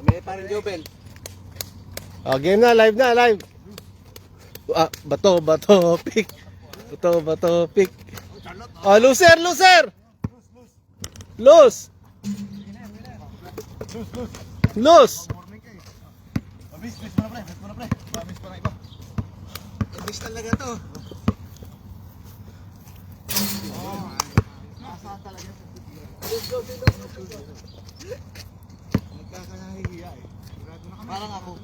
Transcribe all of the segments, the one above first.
May parang Jobel. Oh, game na, live na, live. Ah, bato, pick. Bato, pick. Oh, loser. Lose. Ibis talaga to. Nasa talaga. Nagkakahihiya eh. Parang ako.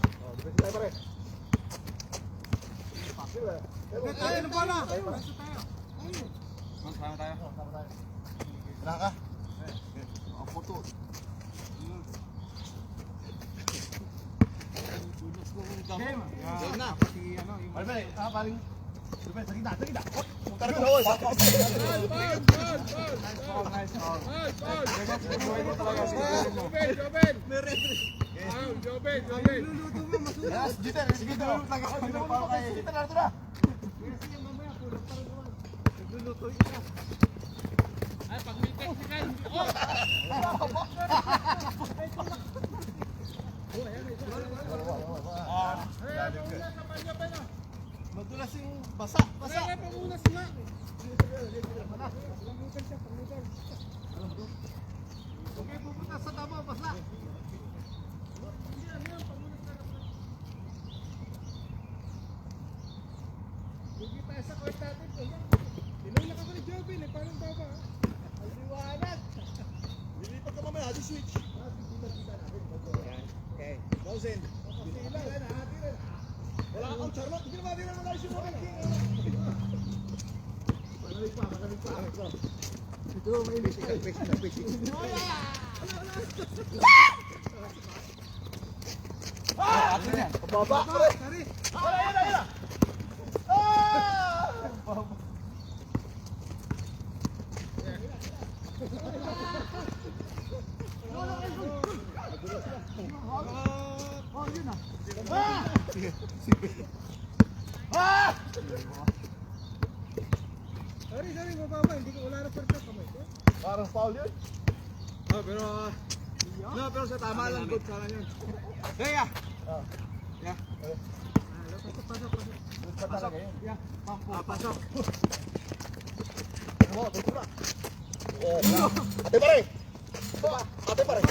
Ano ba na? Sama tayo. Wala ka? Ako to. Game na. Paling sa gitna. Punta na ko. Jobel. Yes, Jiter, sige to. Kita na ito. Nagluluto isa. Ay, pag may technical. Madulas yung basa. Ay, pangunas nga. Okay, pupunta sa tama, basa. Hindi tayo sa court natin. Tinulak ako ni Jobin eh, parang baba. Ang liwanag. Lilipat ka mamaya, di switch. Okay, 1,000. Wala akong charlotte, hindi naman din ang mga isyong mga king. Malamig pa. Ito, may fishing. Ato yan. Baba. Sari. Ayun. Sorry, mababa. Hindi ko wala na perka kamay ko. Parang foul yun. Pero sa tama lang. Good sana yun. Kaya. Yeah. Pasok. Pasok. Yeah. Pasok. Tutura. Ate pare.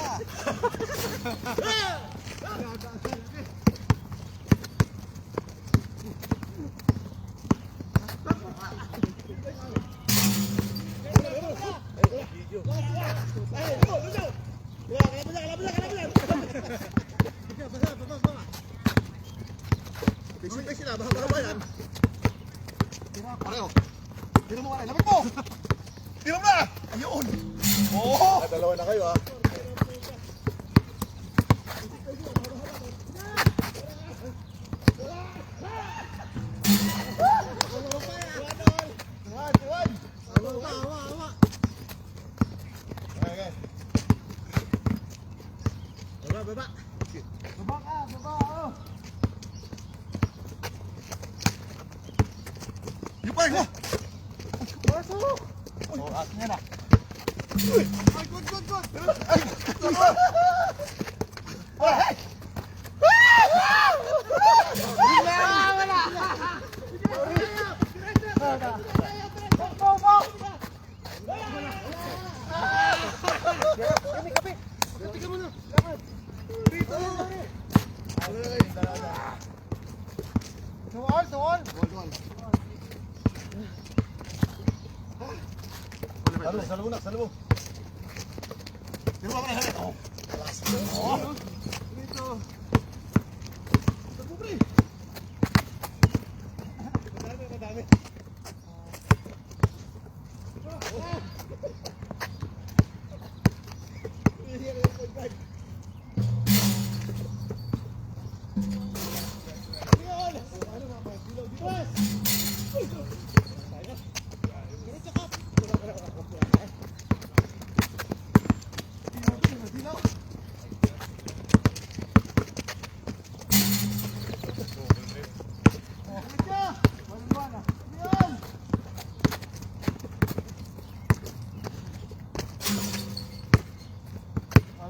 Tira mo na! Ayun! Oo! Dalawa na kayo ah. Baba. Yung pa mo! Pasok! Oh, akin yan ah. Ay, good! Ay! Ay! Salubong. Tira mo na sa oh. Oh. Dito. Sabugri. Madami.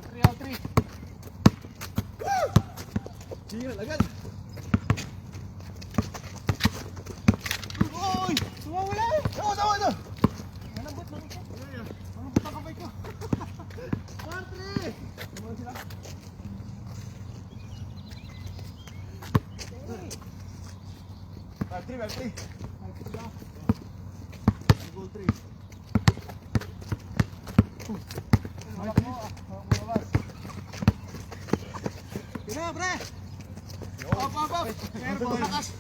All three. Tingnan agad. Uy! Sumawala eh! Sawa! Malambot lang ito. Malambot ang kamay ko. All three! Sumawala sila. All three. Goal three. Hawak mo. Ina, pre! Up! Meron lakas!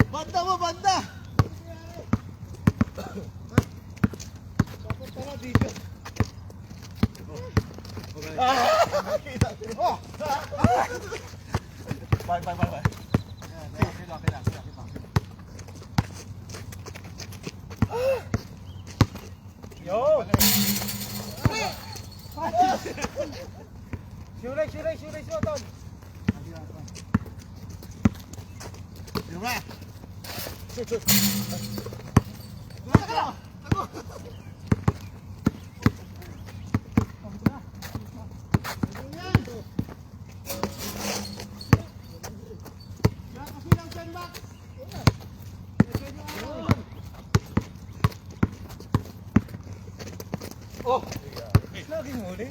Banda mo, banda! Tapos tara dito. Oh! Bye. Kita. Yo! Shoot, Ton! Shoot! Tago! Oh! Laging huli.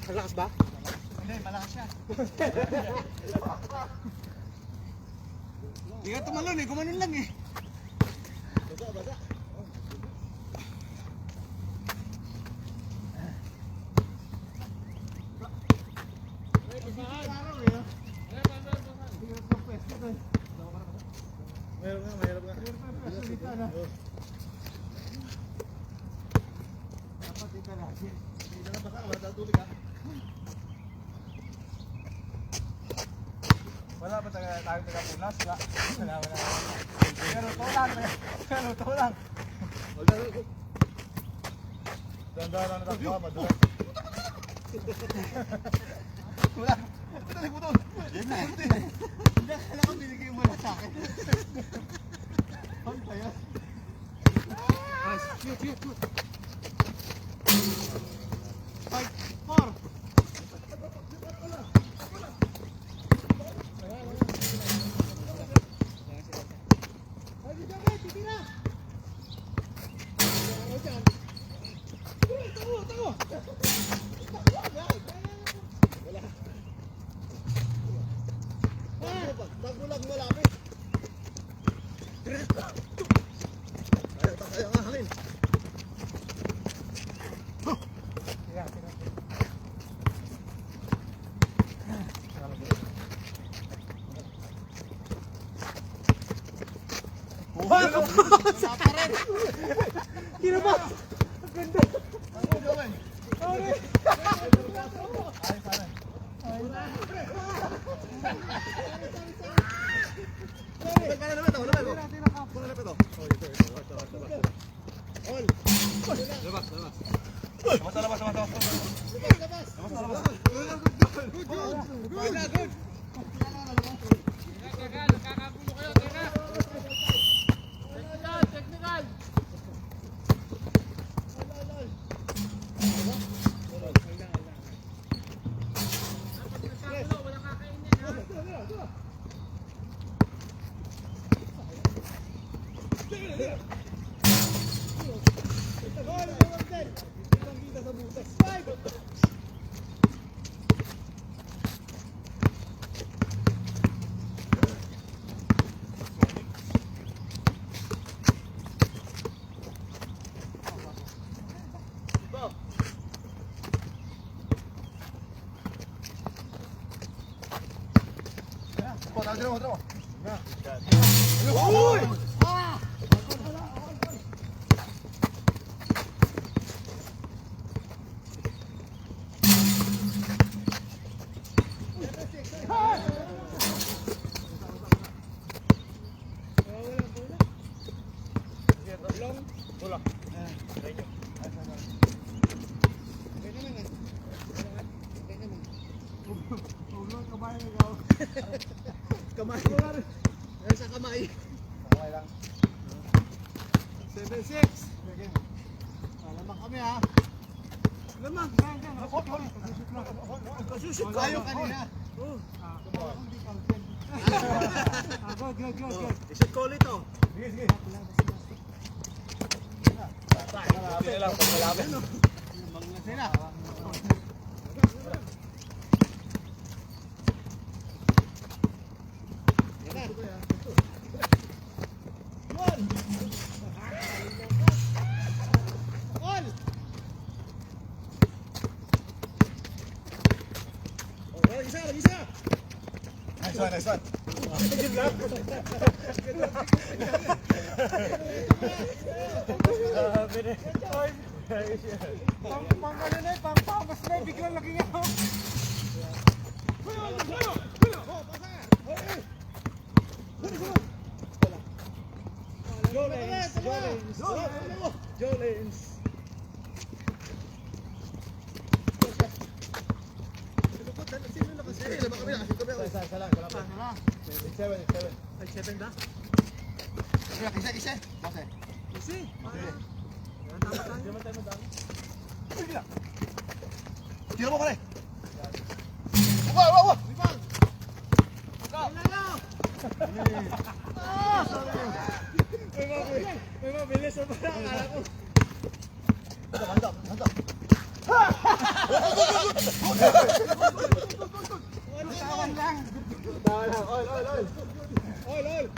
Malakas ba? Hindi, malakas siya. Hindi ka tumalon eh, gumanon lang eh. Basa. Mahirap nga. Dapat dito na. Hindi na baka, wala tubig ha. Wala ba tayong taga-punas? Wala. Pero to lang. Dandahan lang natin ba? Madulas. Wala. Putol. Yan na. Hindi, kala ko binigay mo na sa akin. Ano tayo? Shoot. 5, 4. Bagulag mo lapit. Ayaw nga hangin. Kira ba? Ang ganda. Ano gawin? Otro. ¡Uy! Kamay ikaw. Kamay. Sa kamay. Okay lang. 7-6. Lamang kami ha. Lamang. Kasusip ko. Ayaw kanina. Good. Isip ko ulit oh. Sige. Malapit na lang. Malapit. Sina. Nice one. Pangpamas na biglang laki nga. Jolens. Isa lang. It's seven. Isa. Bakit? Isi. Tira mo ka rin. Wow. May mabilis na parang akala ko. Handa. Tawan lang. Oil.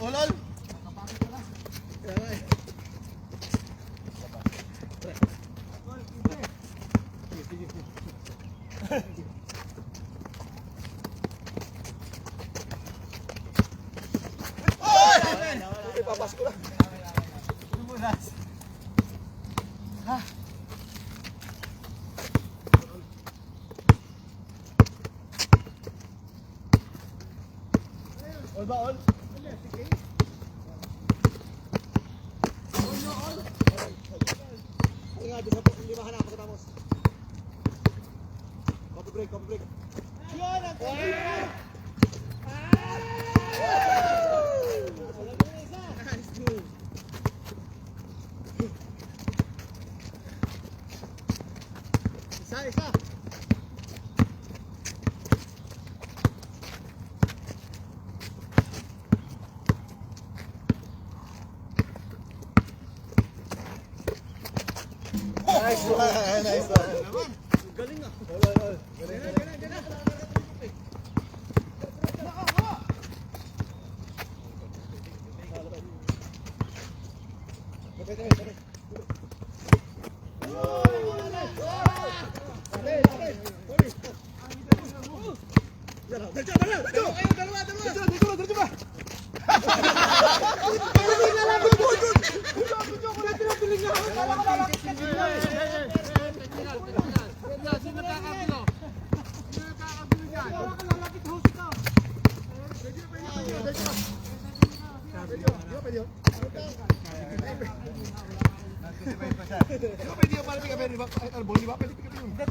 Ulol. Ipapasok ko lang. All ba all? Nga, hindi ba hanap pagkatapos? Coffee break. Yun ang Isa. Nice one. Galing ah. All. Ganun.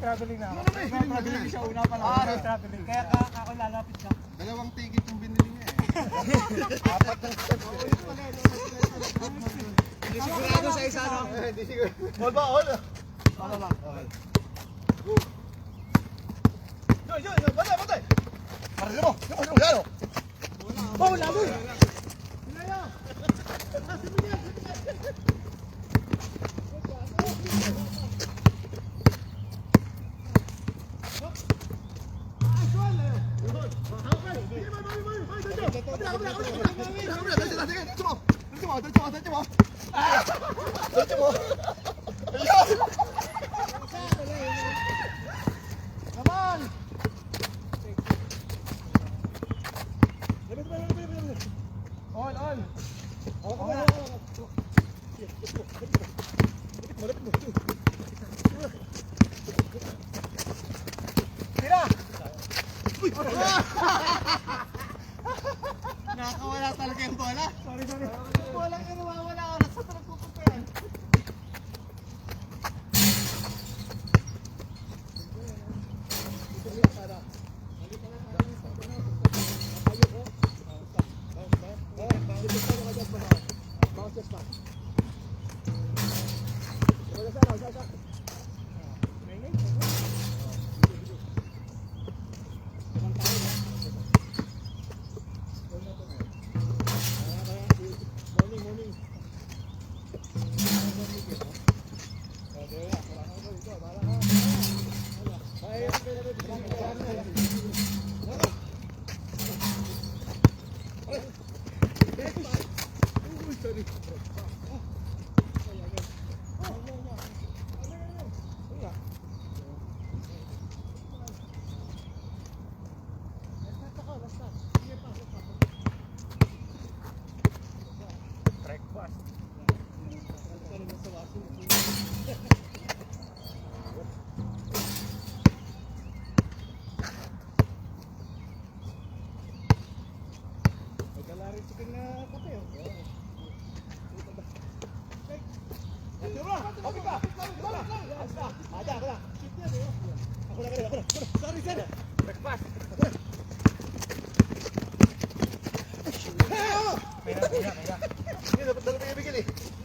Traveling na ako. Traveling siya una pa lang. Traveling. Kaya ako lalapit ka. Dalawang ticket yung binili niya Apat ng steps. Hindi sigurado sa isa, no? Hindi siguro. All ba all? Wala lang. Batay. Para mo. Yan o. Oh, lalo! On, on. Ako ka na. Tira! Nakakawala talaga yung bola. Sorry, sorry. Bola yung nawawala ako. Nasa sarap pupunta yan.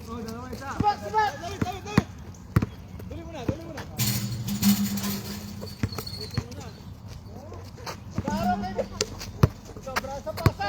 Oh, dalawa isa. Subak! Dali! Dali mo na. Sobra sa pasa!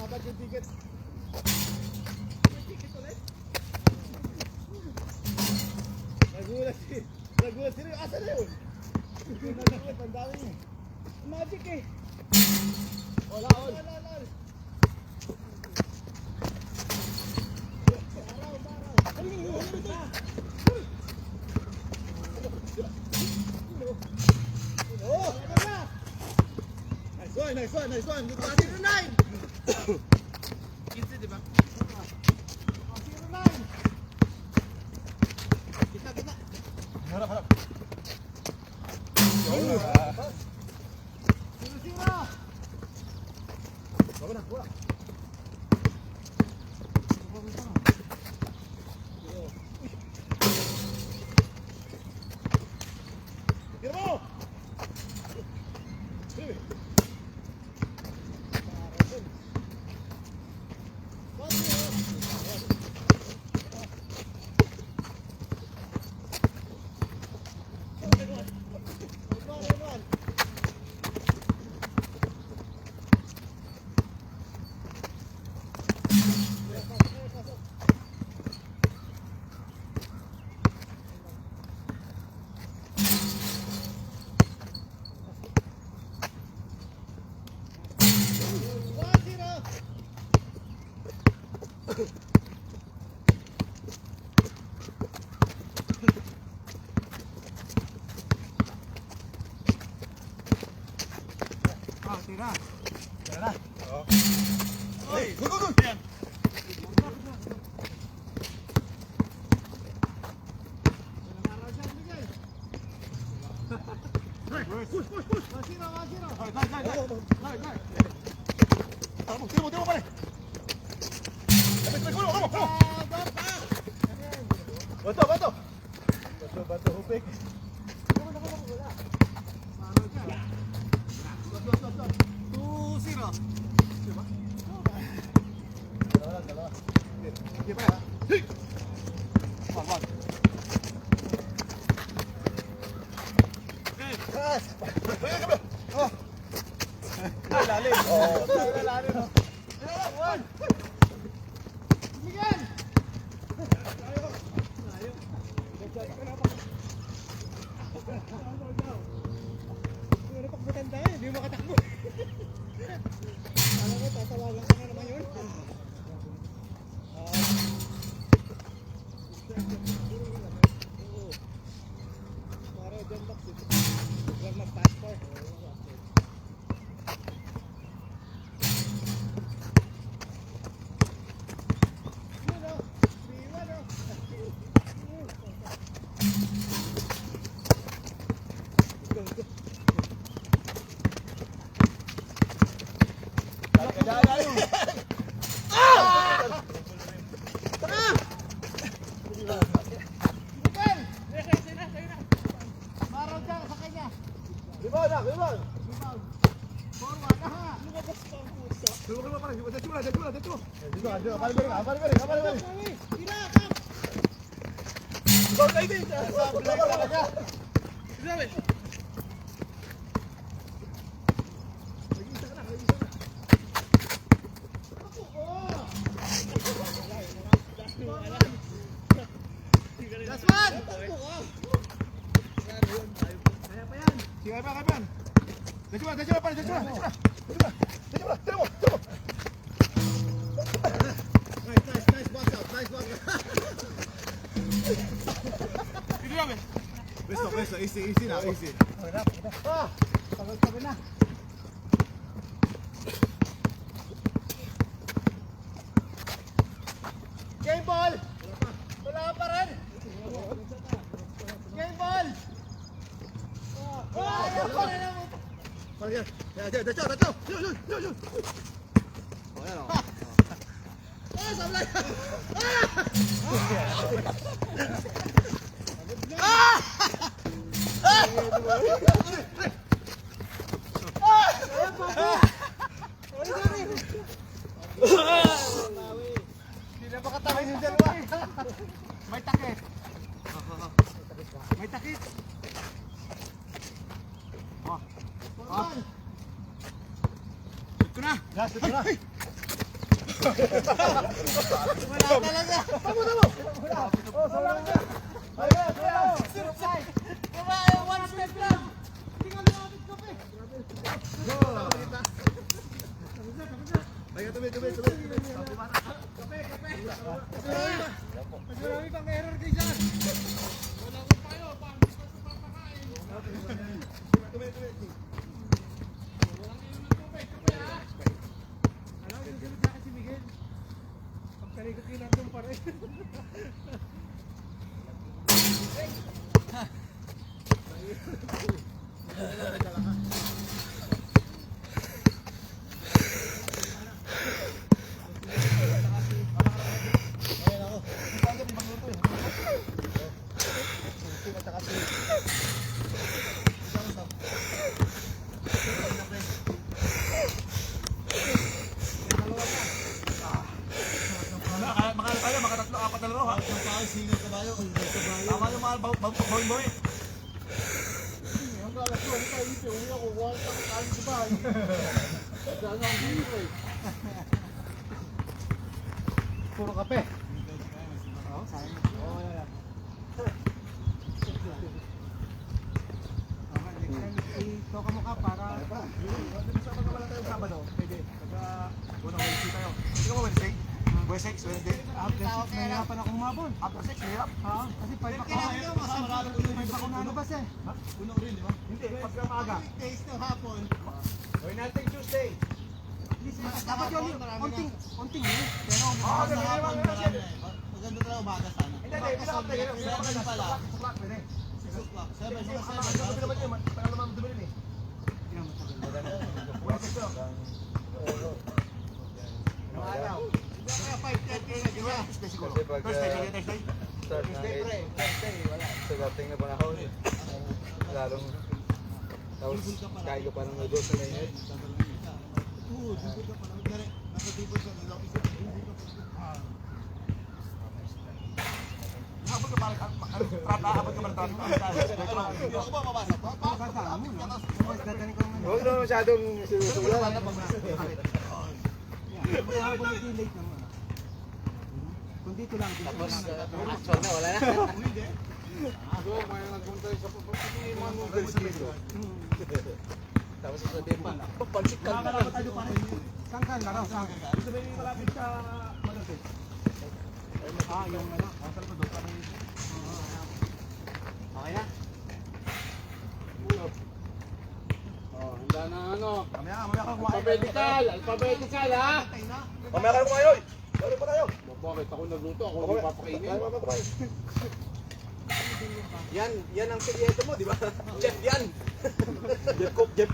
Apat yung ticket. Nagulat sila. Asa na yun? Nagulat, ang dami niya. Magic eh. Wala. Nice one. Pati na 9. 15, di ba? Pati na 9. Kita. Harap. Sino. Bola. Tira mo! Tira na. Hey, go. Yan. Push. Masira. Dai. Tira mo pare. Dito. Kapal. Go, lady. Sablay talaga. Last one! Sige, kaibigan. Dito pa. Nice box out. Presto. Easy na, easy. Tagal na. Game ball! Wala pa rin! Game ball! Ayaw pa rin naman! Dacho. Yun. Oh, yan o. Sablay! Hindi na makatakin yung dalawa. May takip. Ito na. Wala talaga. Tamo. Wala na. Surprise. One step lang. Tingnan mo natin kape. Tuloy. Marami pang error kayo dyan. Alam mo, susunod sa akin si Miguel. Pagkalikot ko natin pa rin. Makatatlo, apat na laro ha. Tama yung mga bawin-bawin. Puro kape. Ito ka mukha para... Wala tayong Sabado. Pwede. Pagka unang Wednesday tayo. Hindi ka ba Wednesday? Wednesday? After 6, nahirapan akong umabon. After 6, hirap. Kasi 5 ako nalabas eh. Unang rin, di ba? Hindi, pagka maaga. Days na hapon. Gawin natin Tuesday. Dapat yun, onting yun. Pero Oo, ganyan naman. maganda talaga umaga sana. Hindi, pinakapta yun. Seven pala. 6 o'clock, pwede. 6 o'clock. 7, Kasi mga 7. gabi naman yun. Tagal naman dumilim eh. Wednesday to. Anong araw? Kaya 5:30 na Tuesday siguro. Kasi pag, Thursday. start ng Tuesday pre. Thursday, wala. sa dating na panahon, lalong tapos kain ko pa ng noodles sa mainit. Oo, dito ka pa lang. Nasa dito sa lalaki sa Abot ka parang abot ka parang Hindi ako ba mabasa? Pakasama mo, no? Huwag naman masyadong sinusulat. Habang hindi late naman. Kung dito lang. Tapos, actual na, wala na. Tapos sasabihin pa, pansik ka na. Sangkan laro, sangkan. Sabihin malapit sa Malapit. Yung ano. Okay na? Handa na ano. Mamaya ka kumain. Alphabetical ha. Mamaya ka kumain, oy! Laro pa tayo! Bakit ako nagluto? Ako yung papakainin. Mamaya ka kumain. Yan ang sekreto mo, di ba? Chef yan. Jeff Cook. Jeff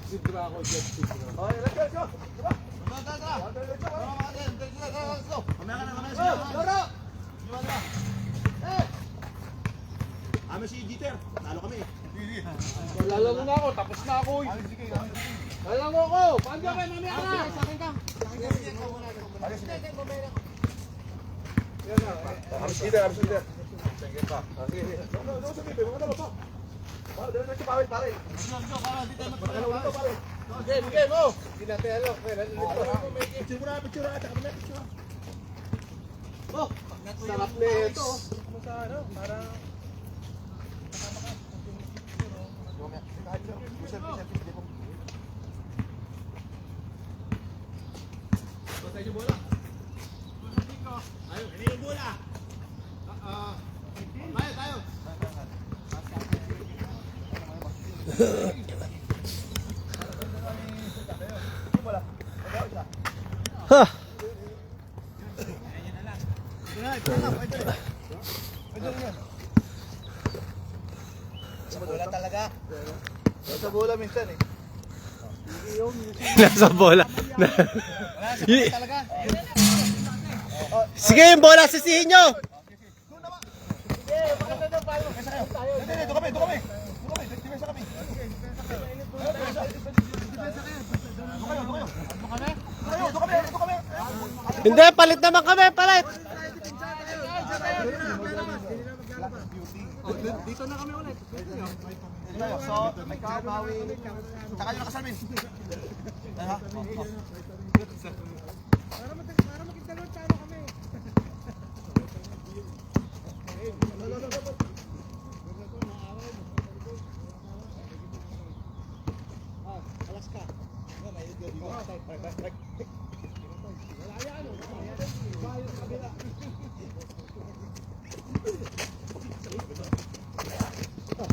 Sidra ako, Jeff Sidra. Okay, let's go! Diba? Mamaya ka na. Laro! Kami si Jeter, talo kami. Lalaro na ako, tapos na ako. Lalaro ako, paano ka Habis kita. Sige pa. Sige. No, sige. Mga dalawa pa. Diretso pare, pare. Game, oh. Hindi natin alam. Picture muna. Oh, sarap nets. Ha! Bola talaga. Sa bola minsan eh. Nasa bola. Talaga. Sige, yung bola sisihin nyo. Dito kami. Depensa kami. Dito kami. Hindi, palit naman kami, palit. Dito na kami ulit. So, may kabawi. Saka yung nakasalmin. Para makita tayo kami. Alas ka. Wala yan. Bayo sa kabila.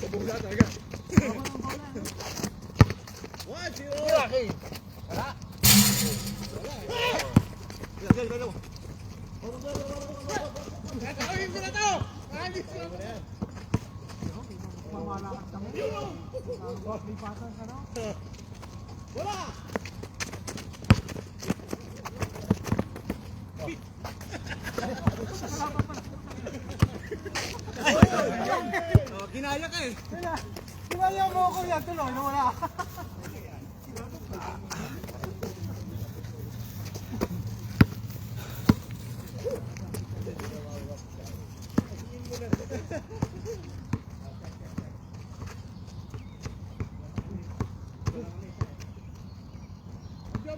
Bola talaga. Ginaya ka eh. Ginaya mo ako yan. Tuloy, wala.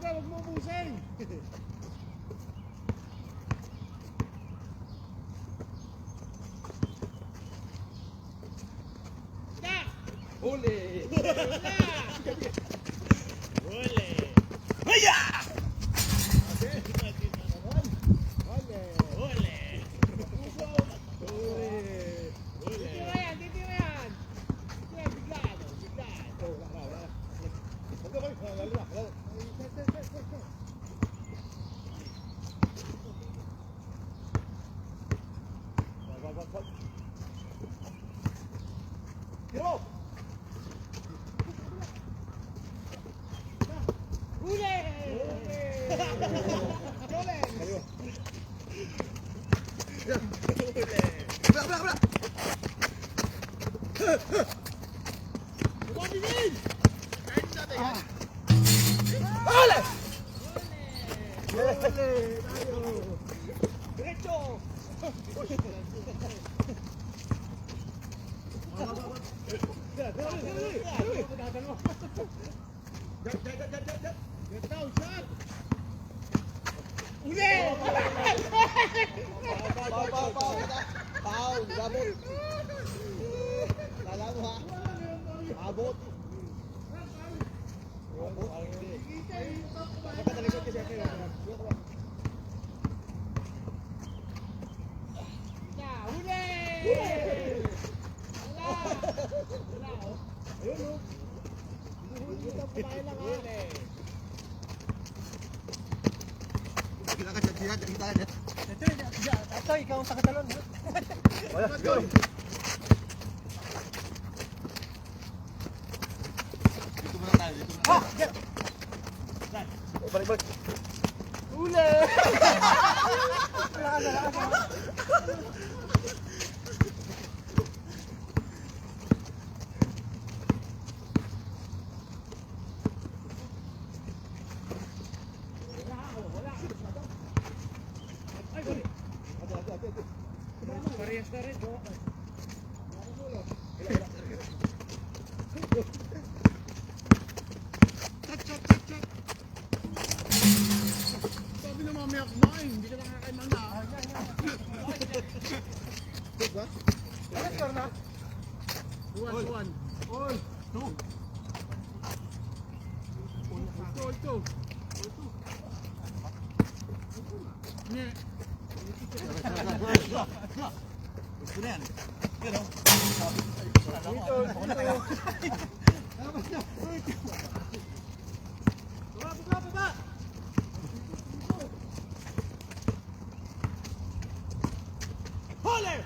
Huwag mo ubusin. Huli! Huli! Hiya! Hero! Ito, ikaw ang takatalon. Let's go! Dito muna tayo, dito muna. Ha! Get! Balik! Uli! Parehas na rin. Sabi na mamaya kumain, hindi ka nakakain man na. Diba? Ano score na? 2-1. All. 2. Ito. Hindi. Gusto na yan. Pero, Baba! Holler!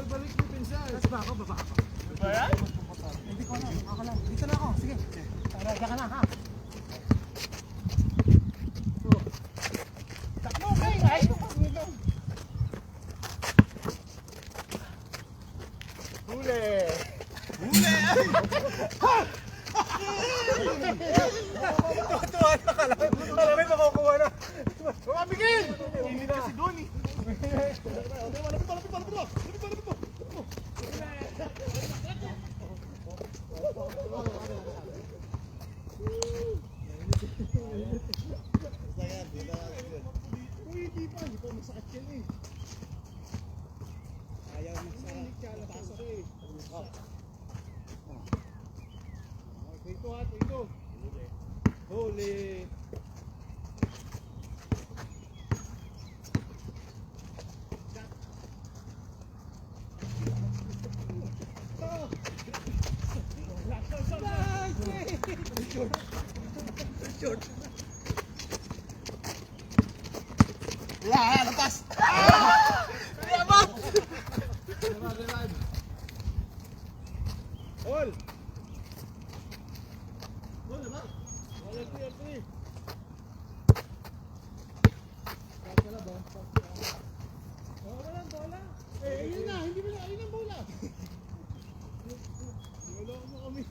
Balik mo pinsan. Tapos ba ako? Baba ako. Ba yan? Hindi ko alam. Ako lang. Dito na ako. Sige. Tara, ka na ha. Takbo kayo guys. Huli! Huli! Ha! Tuwa na ka lang. Alam mo, makukuha na. Mamigil! Hindi na si Donnie. Holy. Short. Lepas. Lepas. Ol. Ol, lepas. Wala free. Bola. Ayun na, hindi mo na, ayun ang bola. Niloloko mo kami.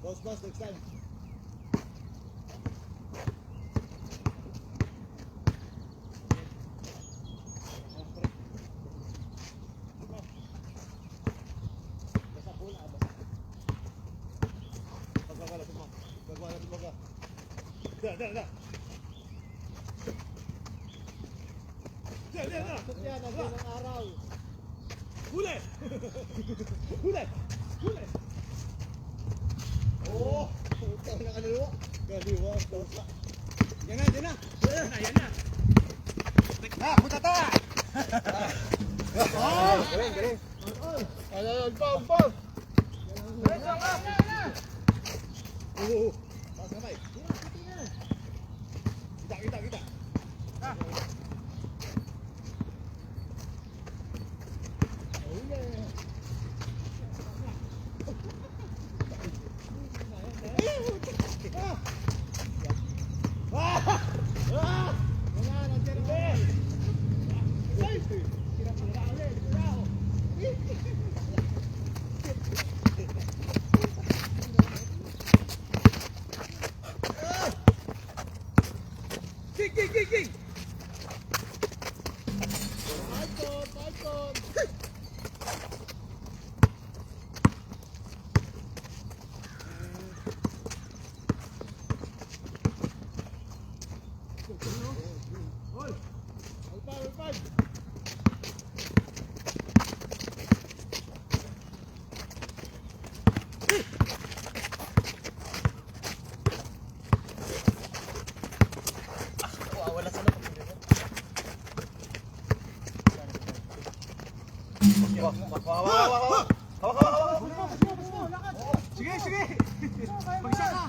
Boss, next time. Dah. Yan ang araw. Huli! Oh, utang na kaliwa. Kaliwa, dosa. Yan na. Ha, punta ta. Oh, galing. Ay, pau. Pas sampai. Kita. Ha. Kick. Sige, sige. Bagsak ka.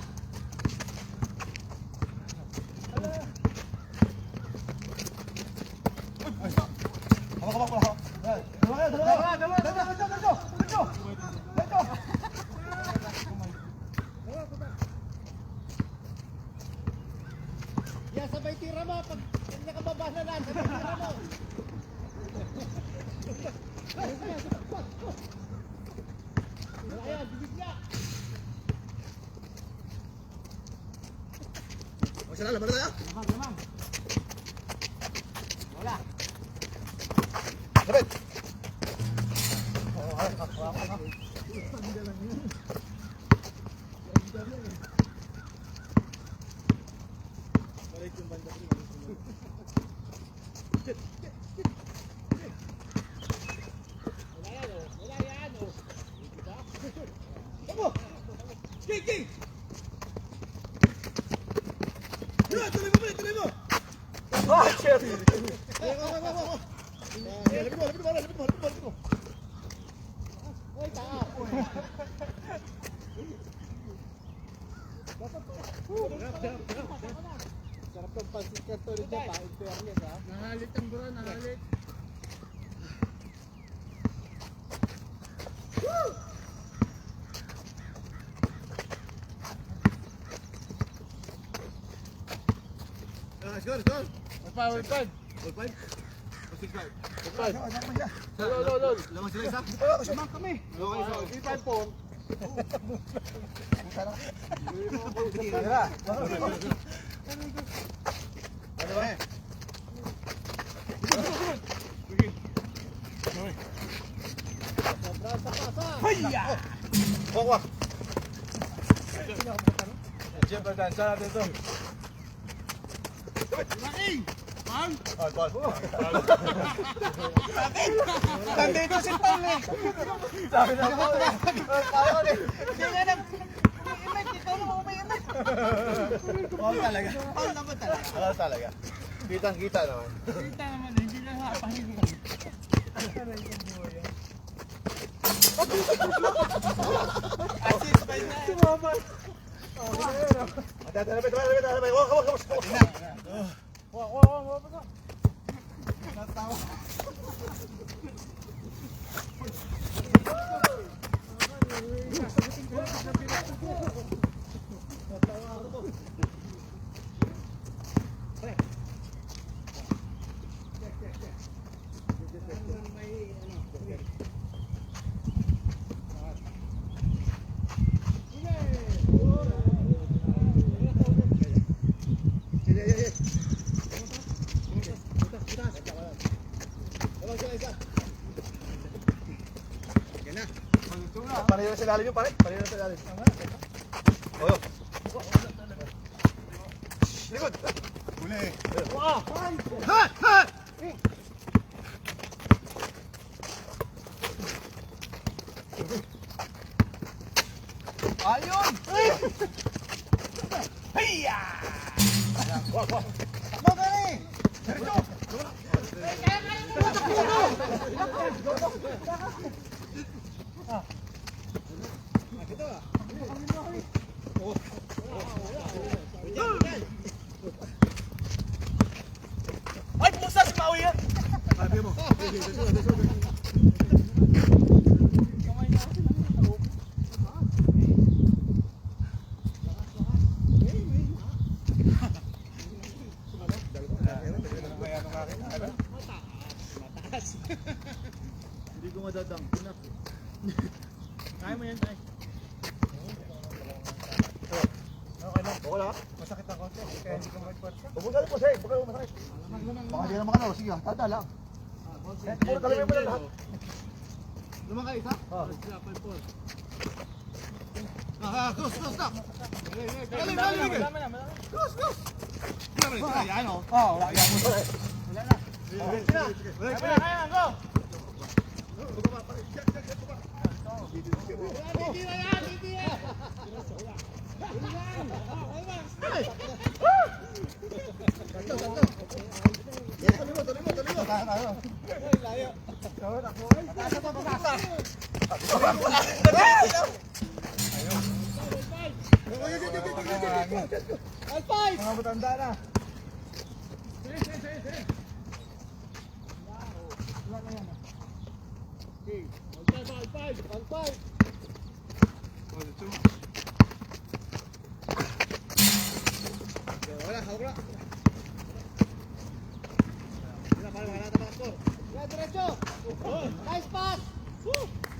Yan, sabay tira mo. Pag nakababa na lang, sabay tira mo. Ayan, bibigla. King! Tuloy mo! Ah, shit! Uy, taas. Sarap ng pansit ka to rin pa, in fairness ha. Nahalit ang bro, nahalit. Let's go, let's go. Power five. All five? O six five? Lol. Lamang sila isa? Lamang kami. Okay, so, Si five po. ano ba eh? Wak. Siyempre, dansa natin ito. Laki! Pang! Ball. Nandito si Paul eh. Sabi na ako eh. Kaya ko eh. Hindi nga nang image, ikaw na ako may image. Paul talaga. Paul naman talaga. Wala talaga. Kitang-kita naman. Kita naman, hindi lang hapahin. Assist by na. Sumabay. Talabay. Wak. Natawa. Pareho na sa lalim yung pare. Pareho na sa lalim. Oh. Likod. Huli. Wow. Ha! Ha! Ayun! Hiya! Wak. Magaling! Ay, pusa si Maui yan. Sabi mo. Hindi ko madadang. Kaya mo yan, tay. Okay lang. Masakit ang konti, kaya hindi ka mag-podcast. Huwag mo galing po, Shay. Huwag mo masakit. Baka di naman ano. Sige, tada lang. Puro talamin mo lang lahat. Lumang ka isa? Oh. Cross, stop. Galing. Cross. Yan o. Oo, wala yan mo. Kaya, go. Mga matanda na. Wala, hawak na. Wala, parang wala na tapos score. Diretso! Nice pass!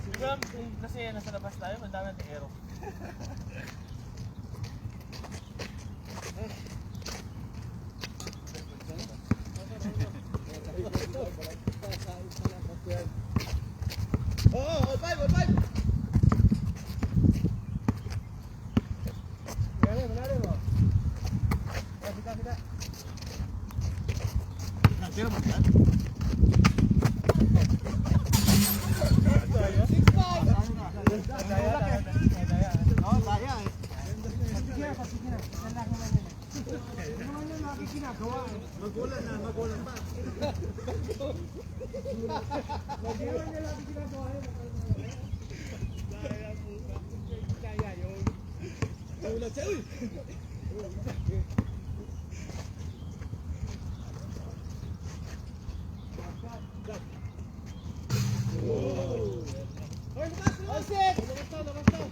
Siguro kasi nasa labas tayo, madami natin aero. Oo, all five, all five! Malalim mo. Kita. Tira mo yan? 6-5! Oo, kaya eh. Magulan pa. Ulat siya, uy! Hoy, labas! Labas daw!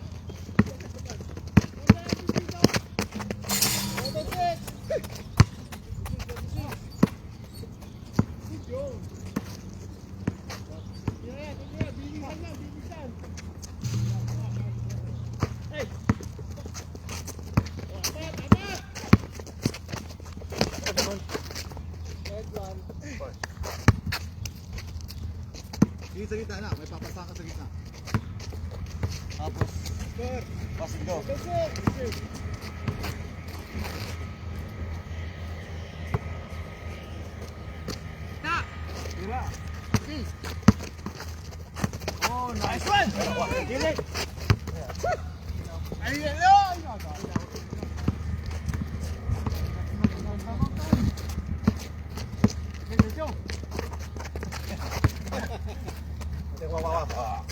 Sige sa gitna na, may papasaka sa gitna. Tapos, passing go. Tira. Oh, nice one! Gilig! Ay, yun! Nice pass.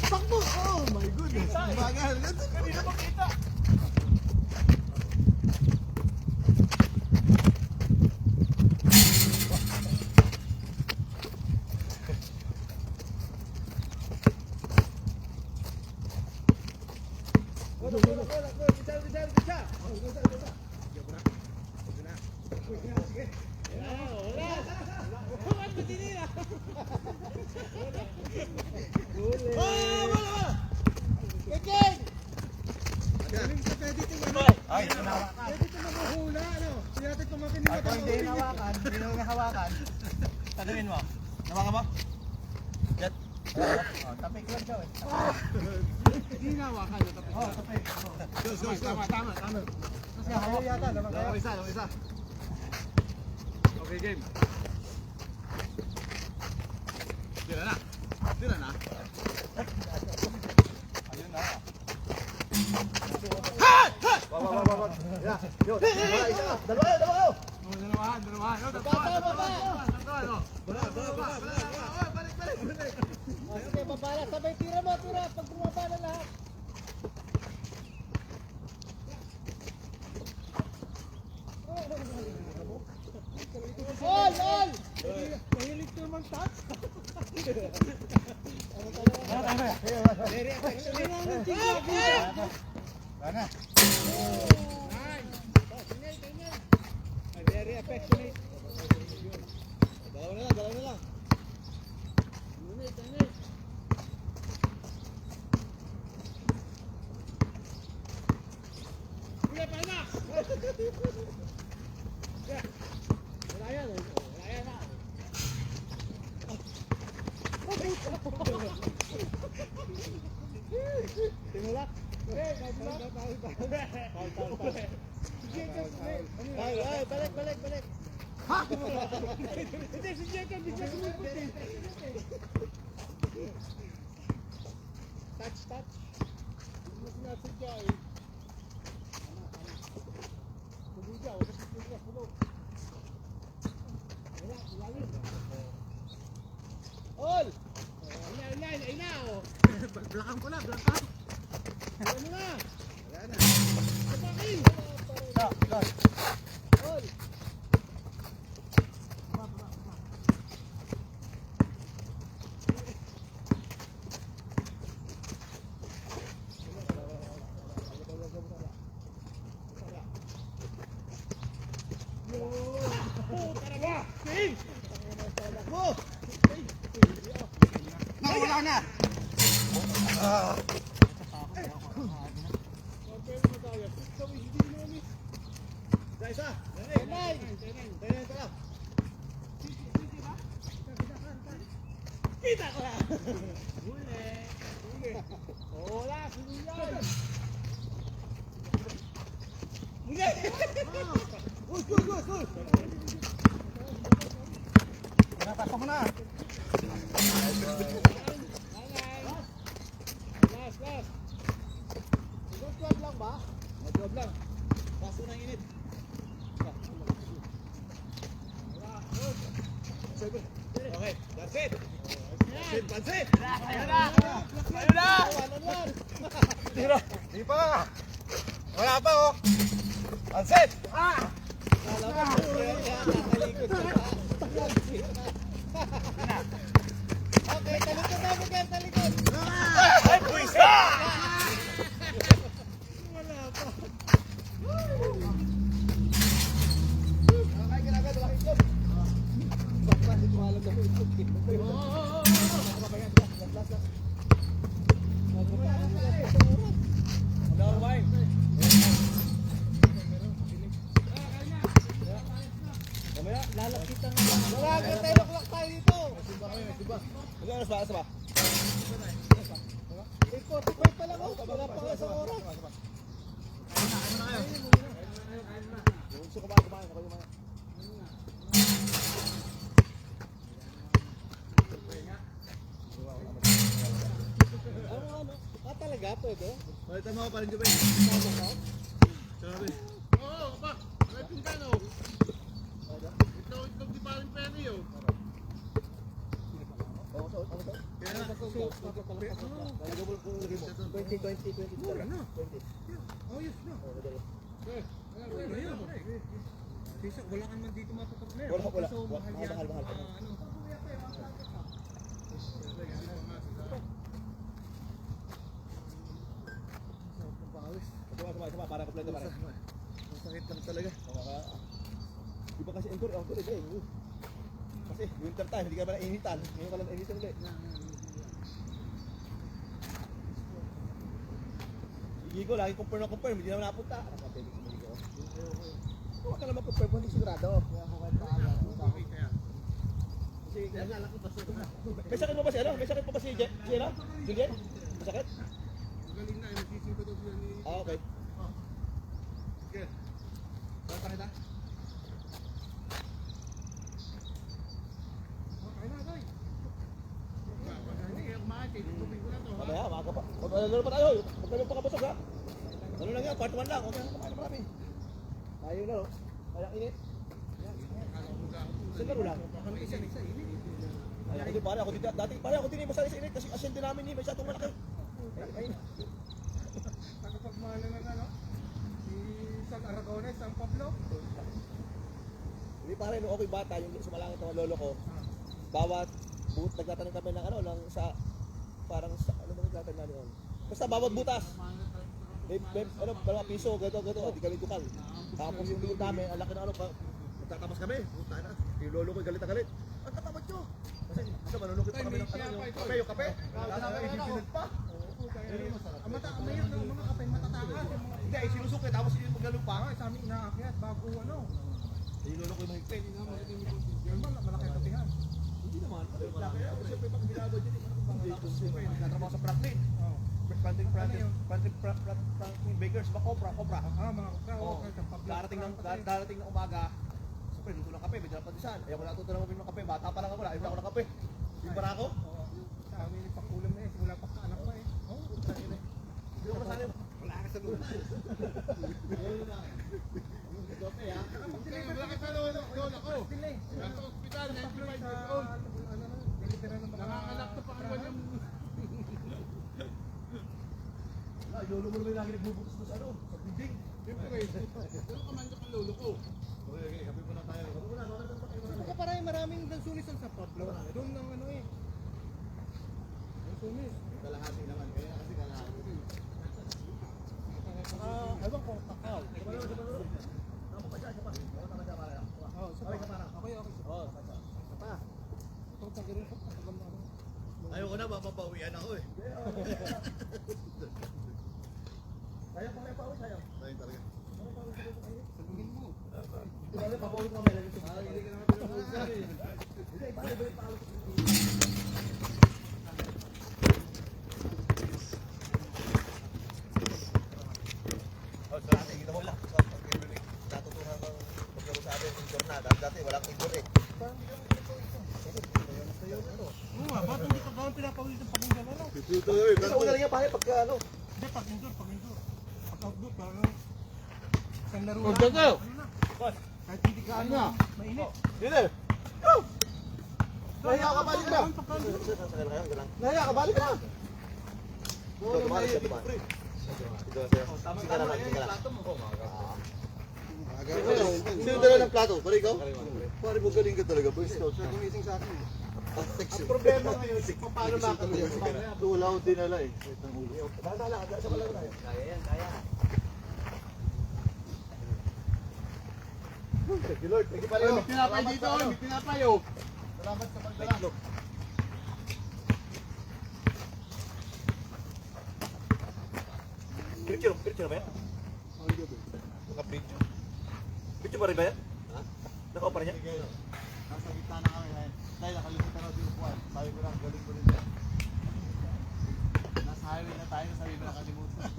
Takbo! Oh my goodness! Bagal! Kanina makita! Tagarin mo. Nawakan mo? Jet. Tapik lang daw eh. Hindi nawakan. Tapik. Tama. Kasi hawa yata. Dalawa isa. Okay, game. Tira na. Ayun na. Ha! Dalawa. Dalawa. Balik. Sige, babala. Sabay tira mo. Pag bumabala lahat. All! Mahilig ko naman touch. Very affectionate. Very affectionate. Dalawa na lang. Balik. Ha? Hindi, si Jacob, bigla sumipot eh. Touch. Mas nasadya eh. Pumigya, wala si Pumigya, pulo. Wala, lalim. All! Ay na, oh. Blakang ko na. Ano na? Wala na. Sabakin! All! Wala na. Isa. Kita ko lang. Huli. Wala, suluyan. Huli. Uy. Napasok mo na. Last. 12 lang ba? 12 lang. Baso ng init. Okay, that's it. Pansit. Ayun na! Di pa. Wala pa oh. Pansit. Okay, talikod na mo, talikod. Ay, puwisa! Wala pa. Okay, ginagad, walang ikot. Bakit hindi ko alam na po ito? Lalapit ang wala ka tayo clock tayo dito. Ano oras ba? Asa ba? Ikot pa lang ako. Wala pa nga sa oras. Ano na kayo? Gusto kumain. Ano? Talaga to ito? Balitan mo ako pa rin, Jubay. Sabi. Oo, ba? May pintano. Itlog di pa rin pwede yun. Kaya na. 20. Mura na. Oh, yes na. Kasi wala ka man dito matutuklair. Wala. So, mahal yan. Mahal. Ano? Sama, para kompleto pa rin. Masakit lang talaga. Iba kasi indoor, outdoor eh. Kasi winter time, hindi ka ba nainitan. Ngayon ka lang nainitan ulit. Sige ko, lagi confirm, hindi naman napunta. Ano ka, pwede sa ko? Huwag ka naman confirm, hindi sigurado. Kasi, may sakit pa ba si ano? May sakit pa ba si Julian? May sakit? Galing na, nagsising ko daw sila ni... Ah, okay. Sige. Bata kita? Okay na, Toy. Hindi kayo kumain, tubig ko na to. Mamaya, maaga pa. Lalo pa tayo. Huwag kayo pakabasog ha. Ano lang yan, part 1 lang. Huwag kayo kumain na marami. Tayo na, no? Kayang init. Sa laro lang. Isa, init. Ay, ako din pare, ako din dati pare ako din masali sa init kasi asyente namin ni may satong malaki. Ay. Nakapagmahal na ano? Si San Aragones, San Pablo. Hindi pare, no, okay bata yung sumalangit ng lolo ko. Bawat butas nagtatanim kami ng ano, ng sa parang sa ano ba nagtatanim namin noon. Basta bawat butas. May ano, mga piso, gato, di kami tukal. Tapos yung likod namin, ang laki ng ano, magtatamas kami. Puta na. Yung lolo ko galit na galit. Ang tatamat nyo. Kasi isa manunukit pa kami ng ano, yung kape. Wala na isisinod pa. Ang mayroon ng mga kape matatakas. Hindi, ay sinusukit. Tapos yung maglalumpa. Sa amin inaakyat bago ano. Yung lolo ko yung mahigpit. Yan ba, malaki kapihan. Hindi naman. Laki ako. Siyempre pag ginagawa dyan, nagtatrabaho sa Franklin. Franklin Bakers, ba Copra. Mga kapra. Oo. Darating ng umaga. Siyempre, luto ng kape, may dala pandisan. Ayaw ko natuto na uminom ng kape, bata pa lang ako, ayaw na ako ng kape. Yung para ako? Sa amin yung pakulam na eh. Simula pa ka anak ko eh. Hindi ko masanay. Wala ka sa loob. Wala ka sa loob ako. Nasa ospital, 95 years old. Nanganganak to pa kawan yung... Lolo mo naman yung lagi nagbubutos mo sa ano, sa bibig. Siyempre, pero kamandok ang lolo ko. Okay, kape muna tayo. Kape muna, Saka parang maraming dansunis ang sa Pablo. Doon ng ano eh. Dansunis. kalahati naman, kaya kasi kalahati. Ewan ko, kakao. Oo, sa para. Okay. Pa. Itong tagirin ko. Ayoko na, mapapawian ako eh. Sayang pa pa sayang. Sayang talaga. Sabihin mo. Dali papawid mo meron ito. Hindi ka naman pinag-uusap eh. Hindi, paano ba yung paalo? Oh, sa atin, kita mo lang. Natutunan ng maglaro sa atin, indoor na. Dati walang indoor eh. Oo nga, ba't hindi ka gawin pinapawid ng pag-indoor ano? Gusto ko na lang yan pare pagka ano. Hindi, pag-indoor. Pag-outdoor, parang isang laro Oh, lang. Gago! Ano na? Kahit hindi ka ano, mainit. Yun eh. Oh! Nahiya ka, balik na. Pagka-outdoor. Nahiya ka, balik na. Tumalik ka, tumalik. Sige na lang, sige na. Sino dala ng plato? Pare ikaw? Pare mo galing ka talaga, boy scout. Gumising sa akin. Ang problema ngayon, paano makakalimutan? Wala akong dinala eh. Dala, sa malang tayo. Kaya yan, kaya. Thank you Lord, thank you pare. May tinapay dito, may tinapay oh. Salamat sa pagdala. Picture ba yan? Naka-picture. Picture pa rin ba yan? Ha? Naka-opera niya? Nasa gitna na kami ngayon. Dahil nakalimutan na din upuan. Sabi ko lang, galing ko rin yan. Nasa highway na tayo, sabi mo nakalimutan.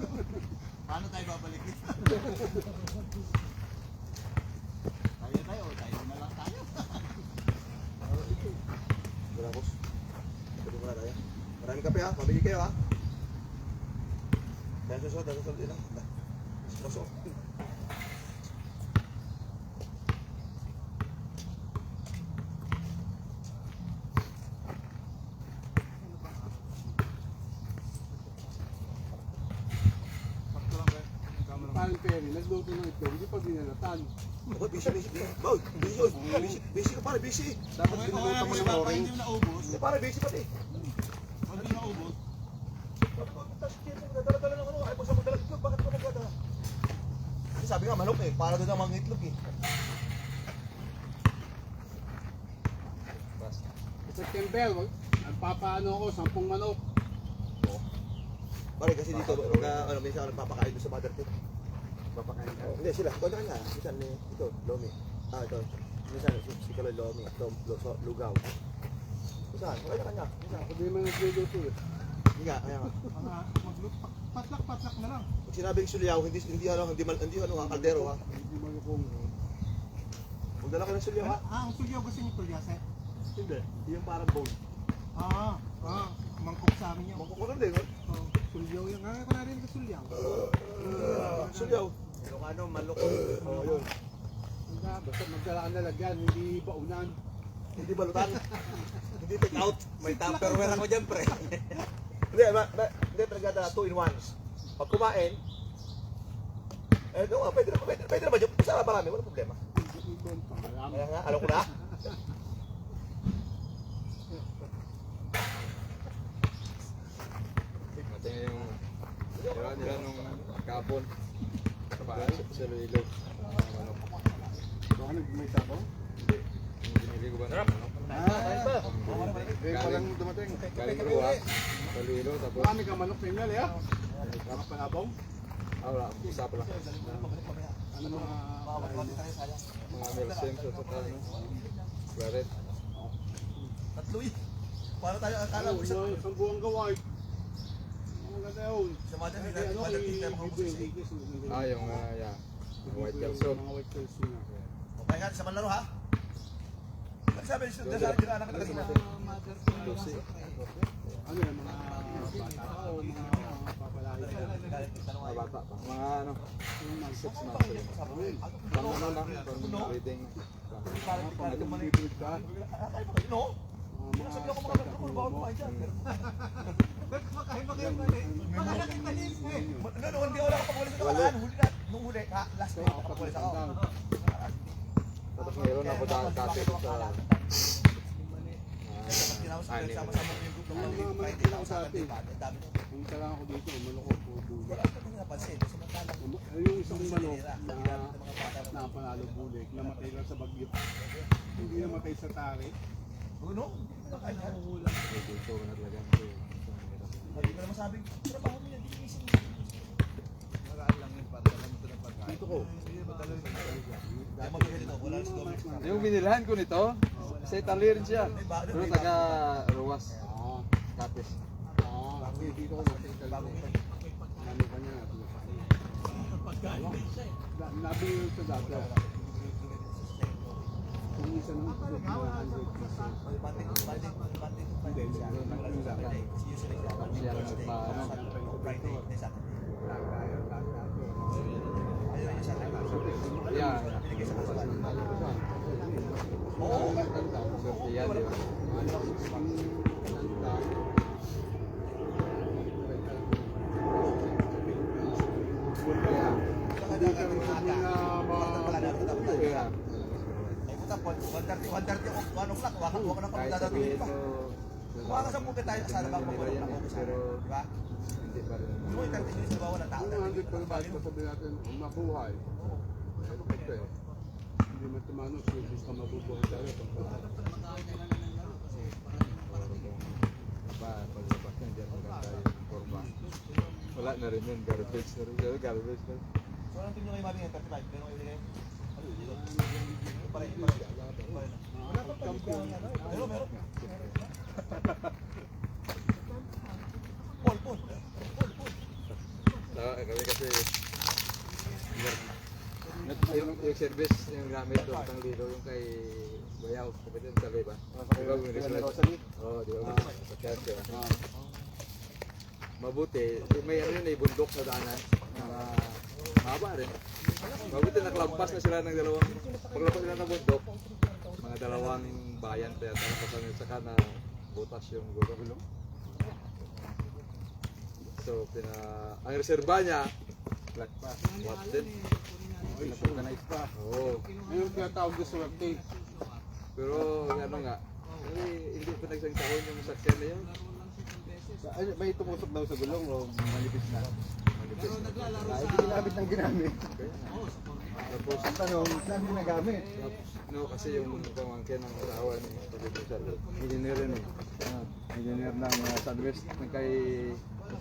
Paano tayo babalik? Tayo na lang tayo. Wala boss. Pwede muna tayo. Maraming kape ha, pabili kayo ha. Tayo susunod din lang. Susunod. Parang Perry, nagluto ng itlog, hindi pa binalatan. Oh, busy ka pare, busy. Dapat binulutan mo ng orange. Hindi pare, busy pati. Hindi naubos. Dala-dala ng ano, ayaw mo sa magdala itlog, bakit ka magdala? Kasi sabi nga, manok eh, para doon ang mga itlog eh. Sa Campbell, nagpapaano ako, 10 manok. Pare kasi dito, minsan ako nagpapakain doon sa mother tip. Papakain ka? Hindi sila, kanya. Minsan ito, Lomi. Ito. Minsan si Kaloy Lomi, ito, Lugaw. Minsan, kanya. Minsan. Hindi man nagluluto eh. Hindi nga, kaya nga. Patlak na lang. Pag sinabing sulyaw, hindi kaldero ha. Hindi malukong. Magdala ka ng sulyaw ha. Ang sulyaw gusto niyo tulyase? Hindi, yung parang bone. Mangkok sa amin yan. Mangkukunan din, no? Sulyaw yan. Nga ko narinig sa sulyaw. Sulyaw. Ilocano, malukong. Oo, yun. Basta magdala ka na lagyan, hindi baunan. Hindi balutan. Hindi take out. May tupperware ako dyan, pre. Hindi, talaga 2 in 1. Pag kumain, pwede naman yun. Basta marami, walang problema. Kaya nga, alam ko na. Matay yung nila nung kapon. Sa Luilo. Ano, may sabaw? Yung binili ko ba na manok? Palang dumating. Galing Rua. Sa Luilo. Tapos, Marami kang manok sa inyo, Lea? Mga panabong? wala. Isa pa lang. Ano mga... Mga Melsim sa ano. Claret. Tatlo eh. Para tayo akala mo isa. Isang buwang gawa eh. Sa mga dyan, mother king tayo makapagpulis eh. Yung yeah. Yung white calzone. Okay nga, sa manlaro ha? Ano sabi niyo, dasali din anak na kanina? Lucy. Mga bata pa. Mga ano, 6 months yun. Pang ano lang, pang reading. No? Sabi ako mga kapatid ko, bawal kumain dyan. Noon, hindi ako nakapagwalis sa nakaraan. Huli na, nung huli, last week, nakapagwalis ako. Tapos meron ako dati sa Tinawag sama-sama ko yung group ng Friday lang sa atin. Ang dami nyo. Kung talaga ako dito, maloko po bulik. Wala ka nang napansin. Samantalang, Yung isang manok na panalo bulik, namatay lang sa bagyo. Hindi namatay sa tari. Bruno? dito na talaga. Hindi ko naman sabing, trabaho mo yan, di ising. Dito ko. Kaya magiging ito, wala si Dominic. Yung binilhan ko nito, sa Italy rin siya. Pero taga Ruwas, Capiz. Dito ko makita ko. Ano ka niya? Nabili yun sa dati. Kung isa naman sa 100 plus. Hindi, siya. Siya lang nagpa-ano. Yeah. Oo. Swerte yan, di ba? Yeah. Ay, puta, 1:30 ako, 1 o'clock, waka na kami Kahit dadatuloy sabihin pa. mo, Waka sa puti tayo, sana ba ako nila yan eh, pero di ba? hindi pa rin. Hindi mo yung 30 minutes na bawal ang tao. Kung 100 pa ba ito sabi natin, mabuhay. Ito eh. Hindi matumanos, yung gusto mabubuhay tayo. Paglabas niya, dyan maganda yung forma. Wala na rin yun, garbage na rin. Garbage na rin. So, anong team nyo kayo mabing 35? Meron kayo ibigay? Pare. Wala pa pa. Meron. Paul. Kami kasi yung service yung gamit doon pang lilo yung kay Bayaw, kapatid sa ba? Di ba yung Rosalie? Oo, di ba? Mabuti, may ano yun eh, bundok sa daanan. Mahaba rin. Mabuti nakalampas na sila ng paglabas sila ng bundok, mga dalawang bayan kaya tapos saka na butas yung gulo. So, ang reserba niya, black pa. What din? Organize pa. Oo. Ngayon tinatawag na swerte. Pero ano nga, hindi pa nagsang taon yung sakyan na yun. May tumusok daw sa gulong o malipis na? Manipis na. Hindi ginamit ng ginamit. Kaya nga. Tapos, Ang tanong, saan ginagamit? no, kasi yung pamangkin ng asawa ni Pagkito Sir, engineer yun eh. Engineer ng Sunwest, kay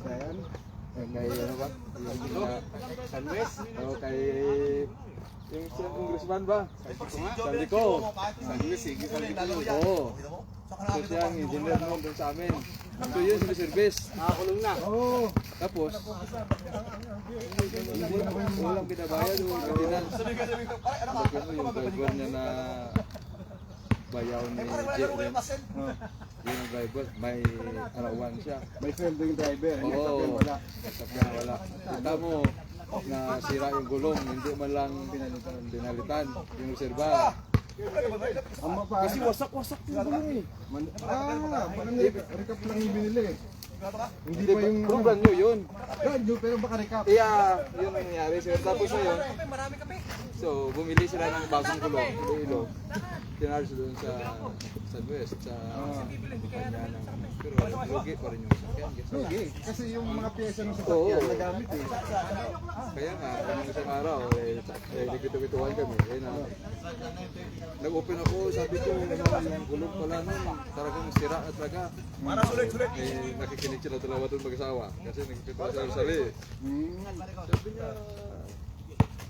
Sayan? kay ano ba? Yung Sunwest? kay yung siyang congressman ba? Sabi ko. Sunwest, sige. Oo. So siya ang engineer noon doon sa amin. So yun sa service. Nakakulong na. Oo. Tapos, walang binabayad yung kardinal. Yung driver niya na bayaw ni Jeffrey. Yung driver, may arawan siya. May sweldo yung driver. Yung Oo. sakyan wala. Sakyan wala. Kita mo, na sira yung gulong, hindi man lang binalitan yung reserva. Ang mapaan. Kasi wasak-wasak yung gulong eh. Parang recap lang yung binili. Hindi pa yung Pero brand new yun. brand new, pero baka recap. Yeah, yun ang nangyari. So, tapos na yun, so bumili sila ng bagong gulong, ilo. Tinarge doon sa West, sa kanya ng, pero lugi pa rin yung sakyan. Lugi. Kasi yung mga pyesa ng Oo. sasakyan nagamit eh. Kaya nga, nung isang araw, nagkito-kituan kami. Nag-open ako, sabi ko, yung gulong pala nun, talagang sira na talaga. Para sulit. Nakikinig sila dalawa doon mag-asawa, kasi nagkikita sa Rosalie. Sabi niya,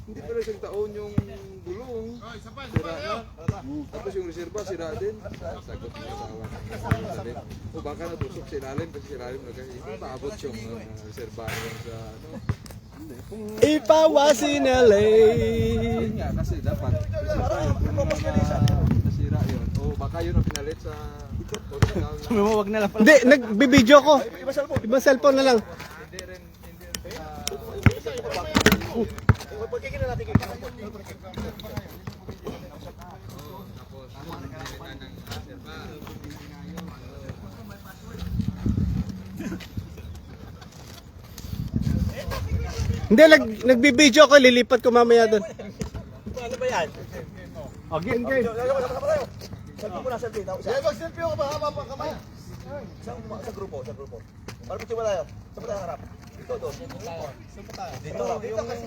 hindi pala isang taon yung gulong. Sira na. Tapos yung reserva, sira din. Sagot ng asawa. O baka natusok si ilalim kasi si ilalim hindi paabot yung reserva yun sa ano. If I was in LA. Yun nga, kasi dapat nasira yun. O baka yun ang pinalit sa original na. Wag na lang pala. Hindi, nagbibideo ko. Ibang cellphone na lang. Hindi rin Pagkikita natin kayo. tapos pilitan ng reserva. Hindi, nagbibideo ko. Lilipat ko mamaya doon. Ano ba yan? Oh, game, game. Sama tayo. Selfie muna, selfie. Mag-selfie ako ba? Haba pa kamay. Sa grupo. Para picture tayo. Saan tayo harap? Dito, doon. Dito. Dito kasi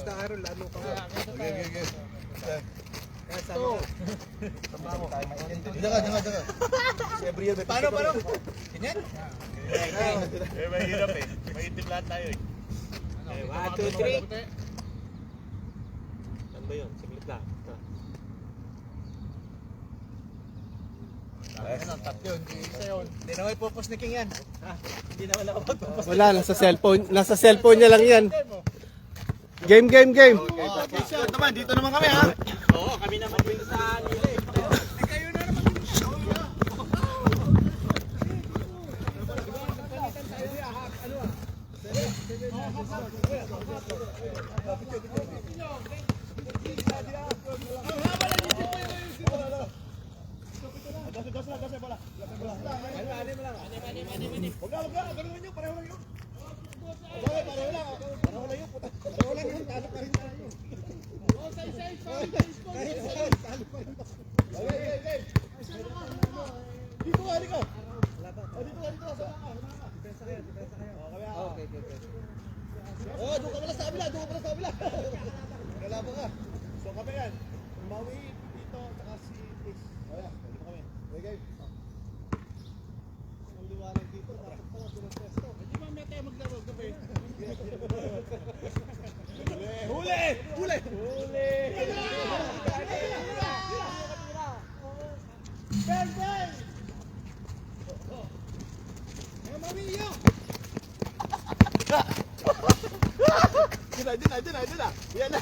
Sa Aaron, lalo ka. Jangan. Si Gabriel, may picture. Paano? Ganyan? Mahirap eh. Maitim lahat tayo eh. 1, 2, 3. Saan ba yun? Saglit lang. Hindi na may purpose ni King yan. Hindi na wala ka magpapasok. Wala, nasa cellphone niya lang yan. Game. Dito naman kami ha. Oo, kami naman yung sa nila eh. Oh, doon ka pala sa kabila. Kalaban ka. So kami yan. Maui dito, tsaka si Chris. Oh yeah, dito kami. Okay. Ang liwanag dito, dapat pala doon ang pesto. Hindi ba may tayo maglaro gabi? Huli! Bang! Maria! Ayun na. Yan na.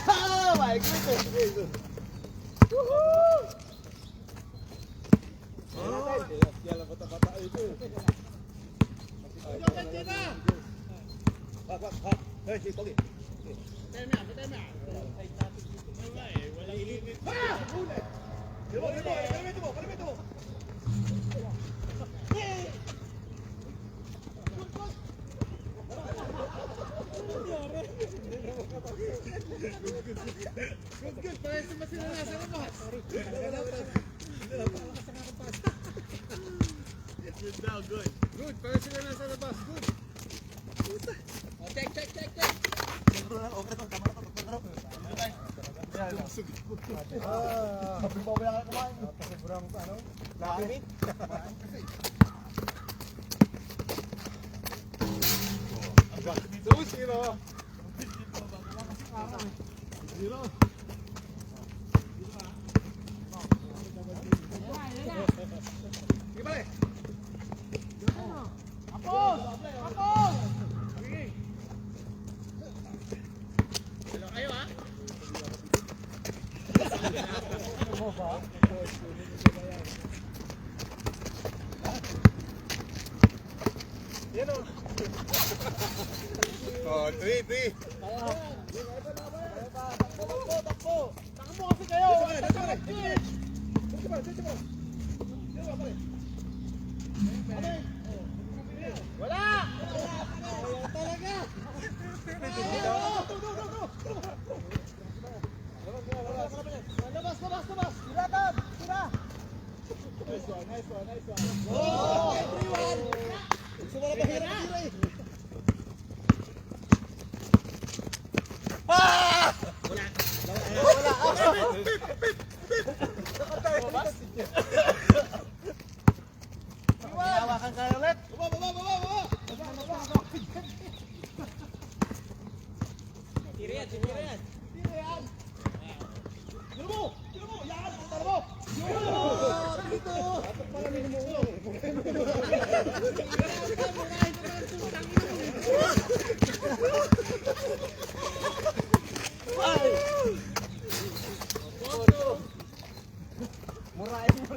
My goodness. Woohoo! Yan lang bata-bata ito. Wag. Hey, si Togi. Patay na. Wala ilimit. Huli! Kalimito mo. Good. Parehas naman sila nasa labas. It's now good. Good. Parehas sila nasa labas. Good. Check. Oh, 3. Takbo kasi kayo. Wala! Talaga! Labas! Tira! Nice one. Oh! Everyone! Gusto mo na bahira eh. Hawakan ka ulit. Baba. Tira yan.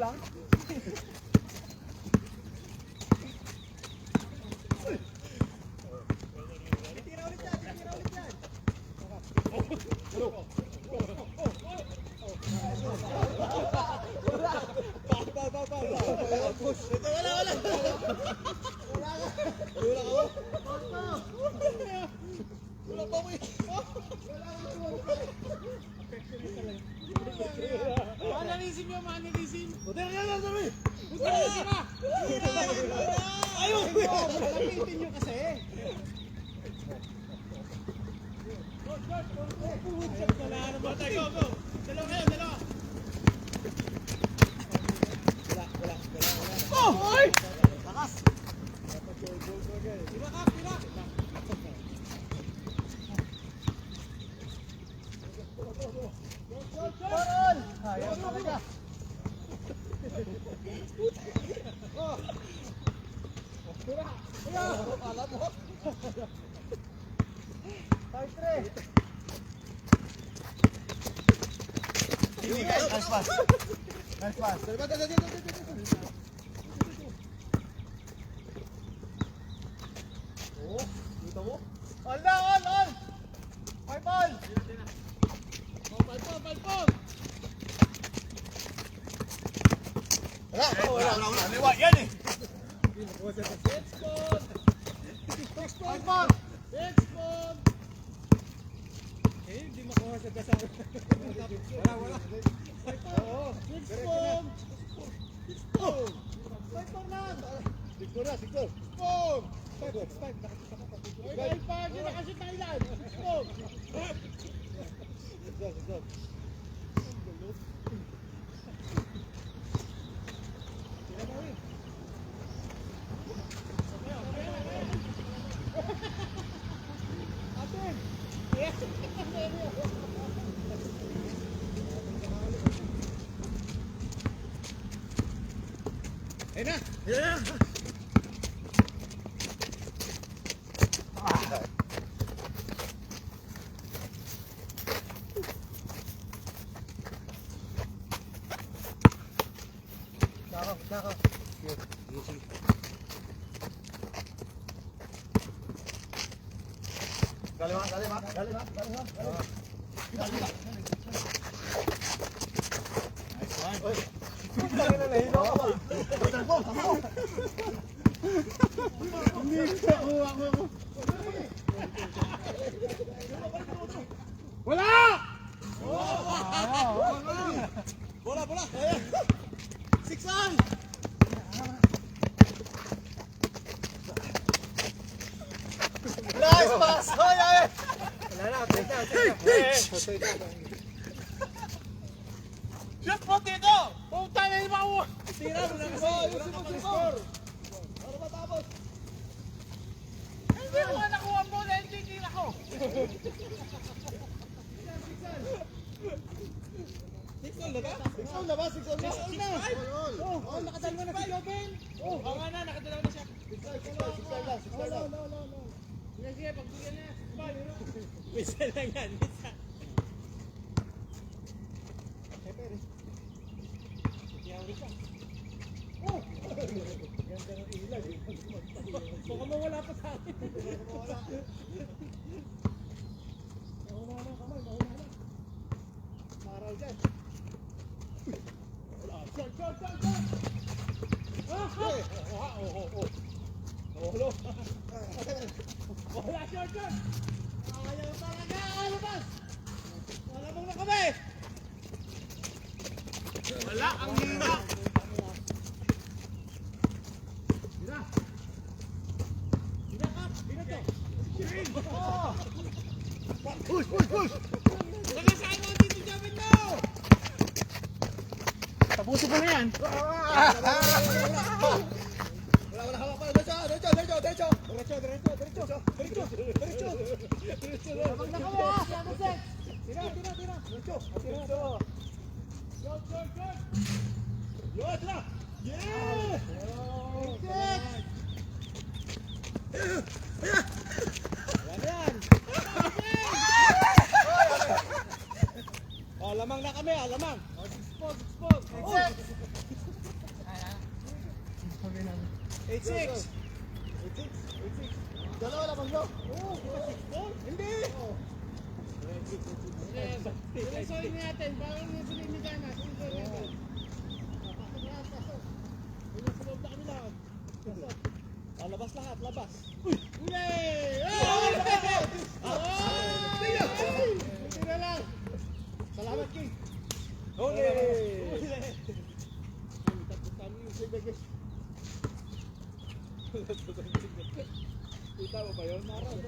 lang. Manalisim yung manalisim. Hotel nga lang kami. Hotel nga na. Ayaw. Lapitin nyo kasi. Wala naman tayo. Go. Dalawa kayo, dalawa. Wala. Oh! Ay! Lakas. Tira ka, tira. Gol! Ayaw talaga. Tira. Tira. Alam mo. Five, three. Nice pass. Nice pass. Oh, dito mo. All na, all. Five ball. Five. Wala. Aliwa yan eh. Five ball. Hindi makuha sa dasa. Wala. Oo. Six ball na. Six ball. Five. Hindi nakashoot ng ilan. Six ball. Ayun na! Dako. Galima. Wala! Bola! Six on! Nice pass! Hoy! Wala na, take down. Shoot po dito! Puta na yung mga tira mo na kasi. Ayusin mo. Para matapos. Hindi ko nga nakuha mo na hindi tira ko. Six on na ba? Oh, nakadalawa na si Joven. Oo nga na, nakadalawa na siya. Six on. No. Sige, pagbigyan na. Misa lang yan, misa. Oh! Ganda ng ilag. Baka mawala pa sa akin. Mahula na kamay, mahula na. Maral dyan. Shot! Mahula. Wala shot! Ayaw talaga, alabas! Malamang na kami! Wala, ang hina! Push! Nakasama ang Tito Jamin mo! Tapusin mo na yan! Wala hawak pa! Diretso! Labang na kami ha! Siya set! Tira! Diretso! Shot! Yun! Tira! Yeah! Yan! Lamang na kami, lamang. Six ball. 8-6. Dalawa lamang mo. Hindi. Silisoy natin. Bawal na sila ni Gana. Silisoy natin. Pasok. Pasok. Sa loob na kami lahat. Pasok. Labas lahat, labas. Huli! Hindi na lang. Salamat, King. Huli! Kita mo ba yun? Naran.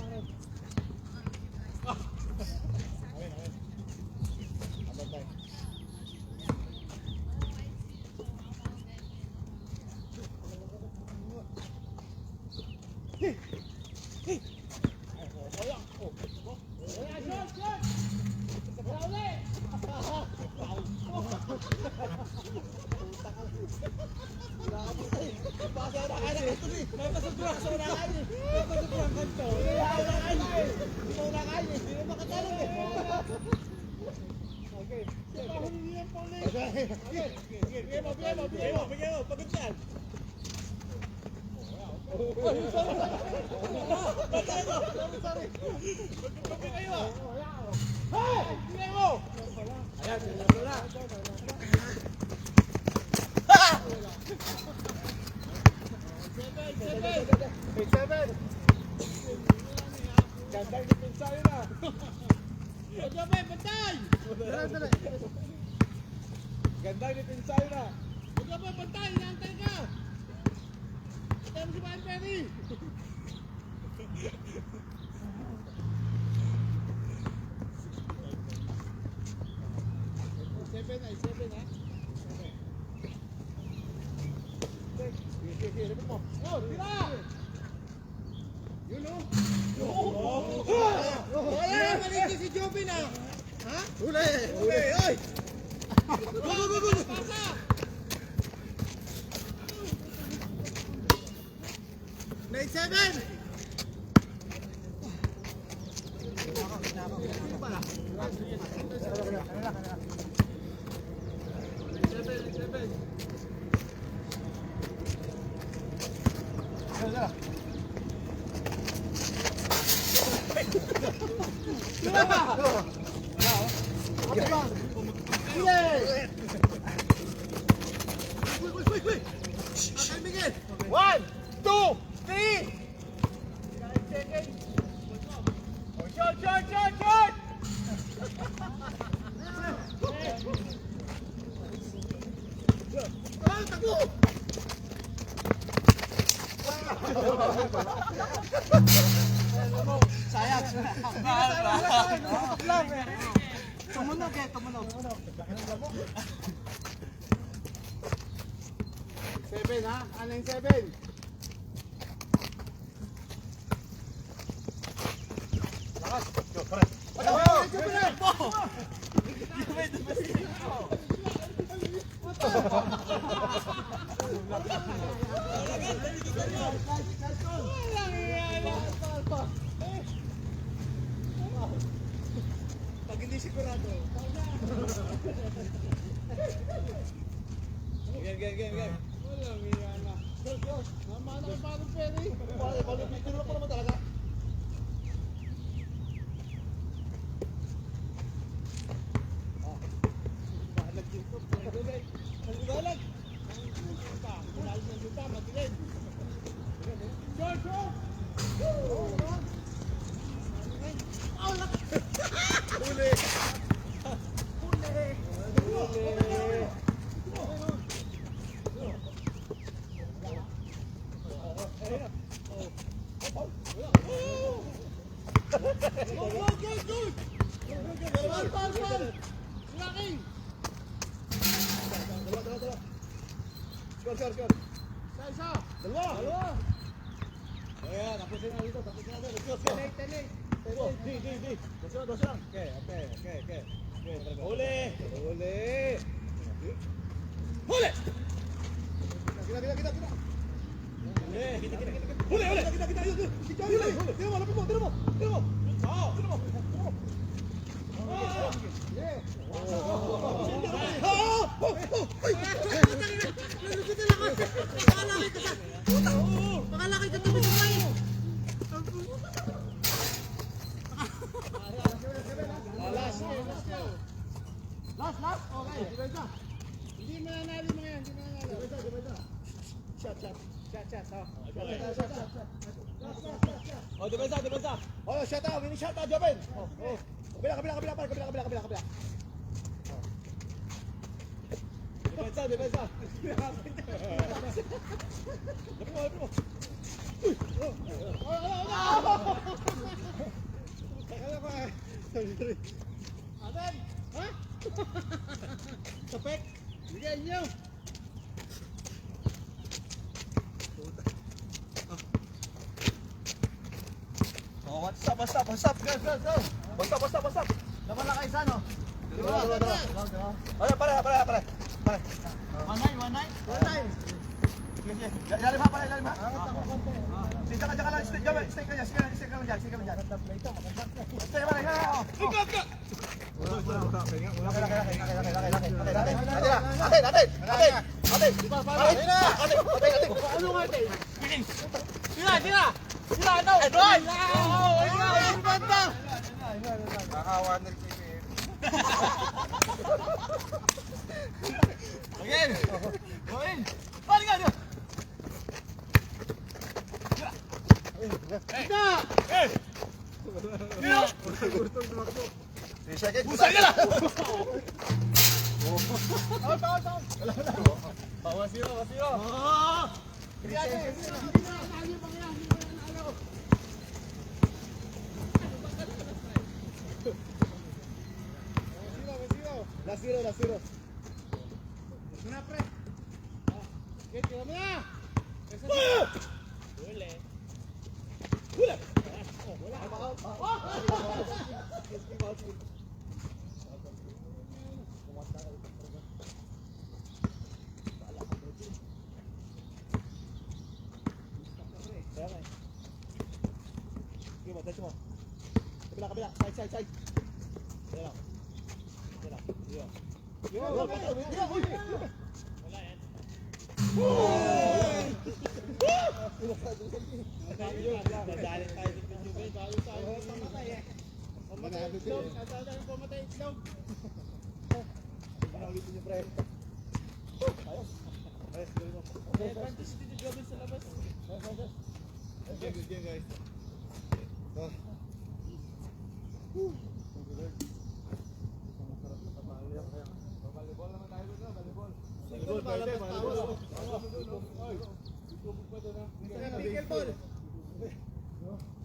Ganda ni Pinsayo na. Huwag ka ba, bantay, inaantay ka. Bantay mo si Bayan Perry. Seven ha? Sige, repeat mo. Oh, tira! Yun o. Wala, malito si Jobin ha. Ha? Huli! Oy! Pasa! Night 7! One, two, three. Shot! Sayang. Tumunog. Seven ha? Ano yung 7? Pag hindi sigurado. Game. Walang iya na. Namana ka pa ng Perry. Tinulak ko naman talaga. Score. Dalawa. Ayan, tapusin na dito. Let's go. Di. Dos lang. Okay. Huli. Kita. Huli. Kita. Tira mo. Last. Okay. Hindi mananalo mga yan. Hindi mananalo. Shot. Oh, depensa. Oh, shot out. Mini shot out, Joben. Oh. Kabila. Depensa. Lapit mo. Aten! Ha? Tapek! Bigyan nyo! Oh, what's up? Go. What's up? Laban na kayo sa ano? Pare. One night? Lalim ha. Stay ka lang. Stay ka lang dyan. Stay ka lang. Pusay ka lang! Last zero. Muna, pre. Okay, tira mo na. Kabila. Side.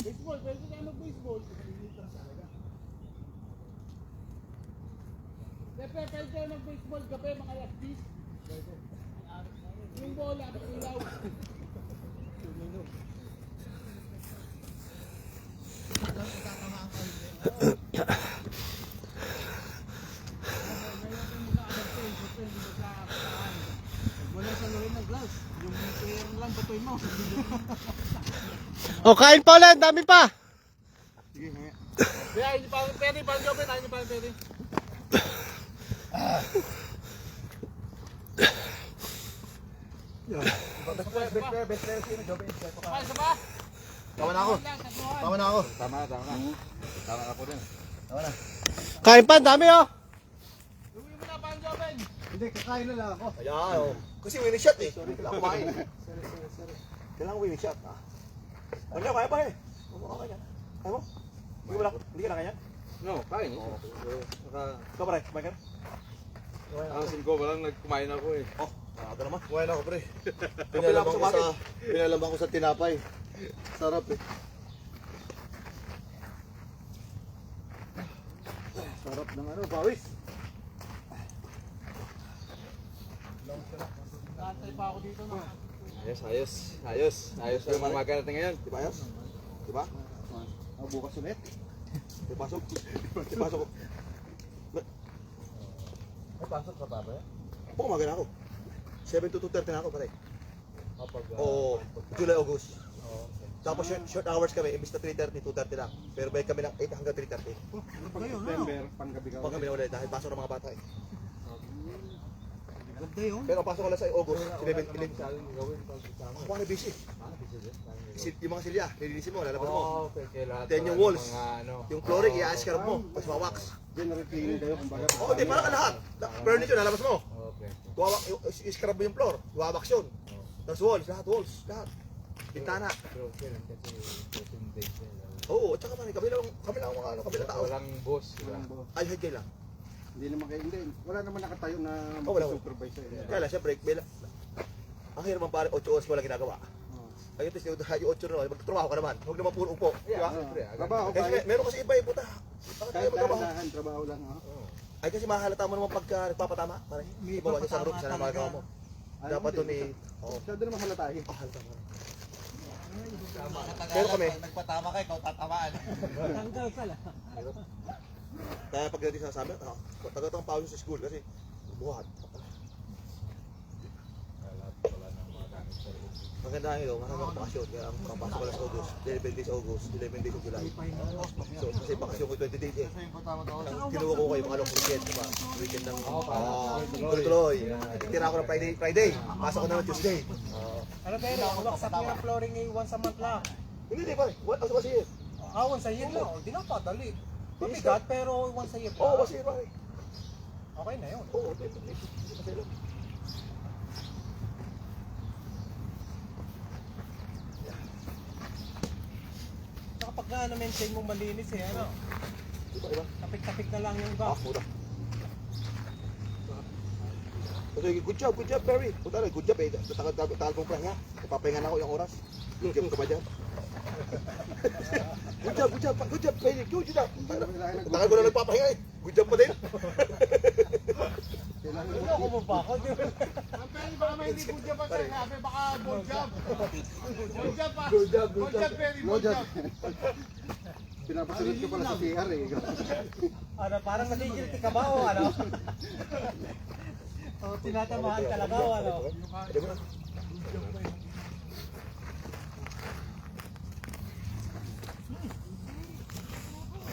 Baseball, pwede tayo mag-baseball. Pepe, pwede tayo mag-baseball gabi, mga alas 10. Yung bola, ilaw. Wala sa loob ng glass. Yung player lang, batoy mo. O, kain pa ulit. Dami pa. Kaya, hindi pa pwede, pa Joben, hindi pa pwede. Best player sino, Joben? Isa pa? Tawa na ako. Tama na. Tama na po din. Kain pa. Dami oh. Uwi mo na pa Joben. Hindi, kakain na lang ako. Ayan, oh. Kasi winning shot eh. Kailangan kumain. Kailangan winning shot. Ano, kaya pa eh. Okay yan. Kaya mo? Hindi ka na kaya? No, kain. Ikaw pare, kumain ka na? Ang 5 pa lang nagkumain ako eh. Oh, ito naman. Kumain ako, pre. Kapila ako sa bakit. Pinalaman ko sa tinapay. Sarap eh. Sarap ng ano, pawis. Nakantay pa ako dito na. Ayos yung umaga natin ngayon. Di ba ayos? Di ba? Ako bukas ulit. Di pasok. Di pasok. Ay, pasok ka pa ba? Oo, umaga na ako. 7 to 2:30 na ako pare. Kapag... Oo, July, August. Tapos short hours kami, imbis na 3:30, 2:30 lang. Pero bayad kami ng 8 hanggang 3:30. September, panggabi ka. Pag kami na ulit dahil pasok ng mga bata eh. Pero ang pasok ko lang sa August, 11. Gawin pag kasama. Ako na busy. Yung mga silya, nililisin mo, lalaban mo. Oo, kaya lahat. Then yung pala ng walls. Mga ano. Yung flooring, i-ascar mo, tapos mawax. General cleaning kayo kung baga. Oo, di, parang lahat. Furniture, lalabas mo. Okay. Tuwawak, i-scrub mo yung floor, iwawax yun. Tapos walls, lahat. Bintana. Pero kailan kasi 14 days yan. Oo, at saka man, kami lang mga ano, kami lang tao. Walang boss. Diba? Ay, high lang. Hindi naman kayo, hindi. Wala naman nakatayo na Wala. supervisor. Kaya lang, siyempre, ang hirap man pare, 8 oras ko lang ginagawa. Ayun, tapos yung 8 na, magtatrabaho ka naman. Huwag naman puro upo. Di ba? Siyempre, Trabaho Kasi kahit meron kasi iba eh, puta. Bakit tayo magtrabaho? dahan trabaho lang. Ay, kasi mahalata mo naman pagka nagpapatama. Pare, ibawa sa isang group, isa na magagawa mo. Dapat doon eh. Oo. Masyado naman halatahin. Halata mo. Pero kami, Nagpatama ka, ikaw tatamaan. Tanggal ka lang. kaya pag ganito sinasabi, tagatang pawis sa school kasi buhat. Maganda ito, hanggang bakasyon. Kaya ang papasok ko lang sa August, 11 days August, 11 days of July. So, kasi bakasyon ko 20 days eh. Ang kinuha ko kayo mga long weekend, diba? Weekend ng tuloy-tuloy. Tira ko ng Friday. Pasok ko na ng Tuesday. Ano pero, waksak nyo ng flooring ay once a month lang. Hindi, pare. What else was here? Once a year lang. Di na padali. Mabigat pero once a year lang. Oo, was here, pare. Okay na yun. Oo, 20 days. Kasi lang. Saka pag na-maintain mo malinis eh, ano? Iba. Tapik-tapik na lang yung Ah, gas. mura. So, good job, Perry. Punta na, good job eh. Tagal kong pahinga. Napapahinga na ako yung oras. Good job ka ba dyan? Good job, Perry. Good job. Tagal ko na nagpapahinga eh. Good job pa din. Ano ako mo ba ako? Ang pwede baka may hindi good job pa sa kape, baka good job. Good job pa. Good job. Good job, Perry, No good job. job. Pinapasunod ka pala sa CR eh. Ano, parang nagigilty ka ba o ano? O tinatamaan talaga o ano? Pwede mo na.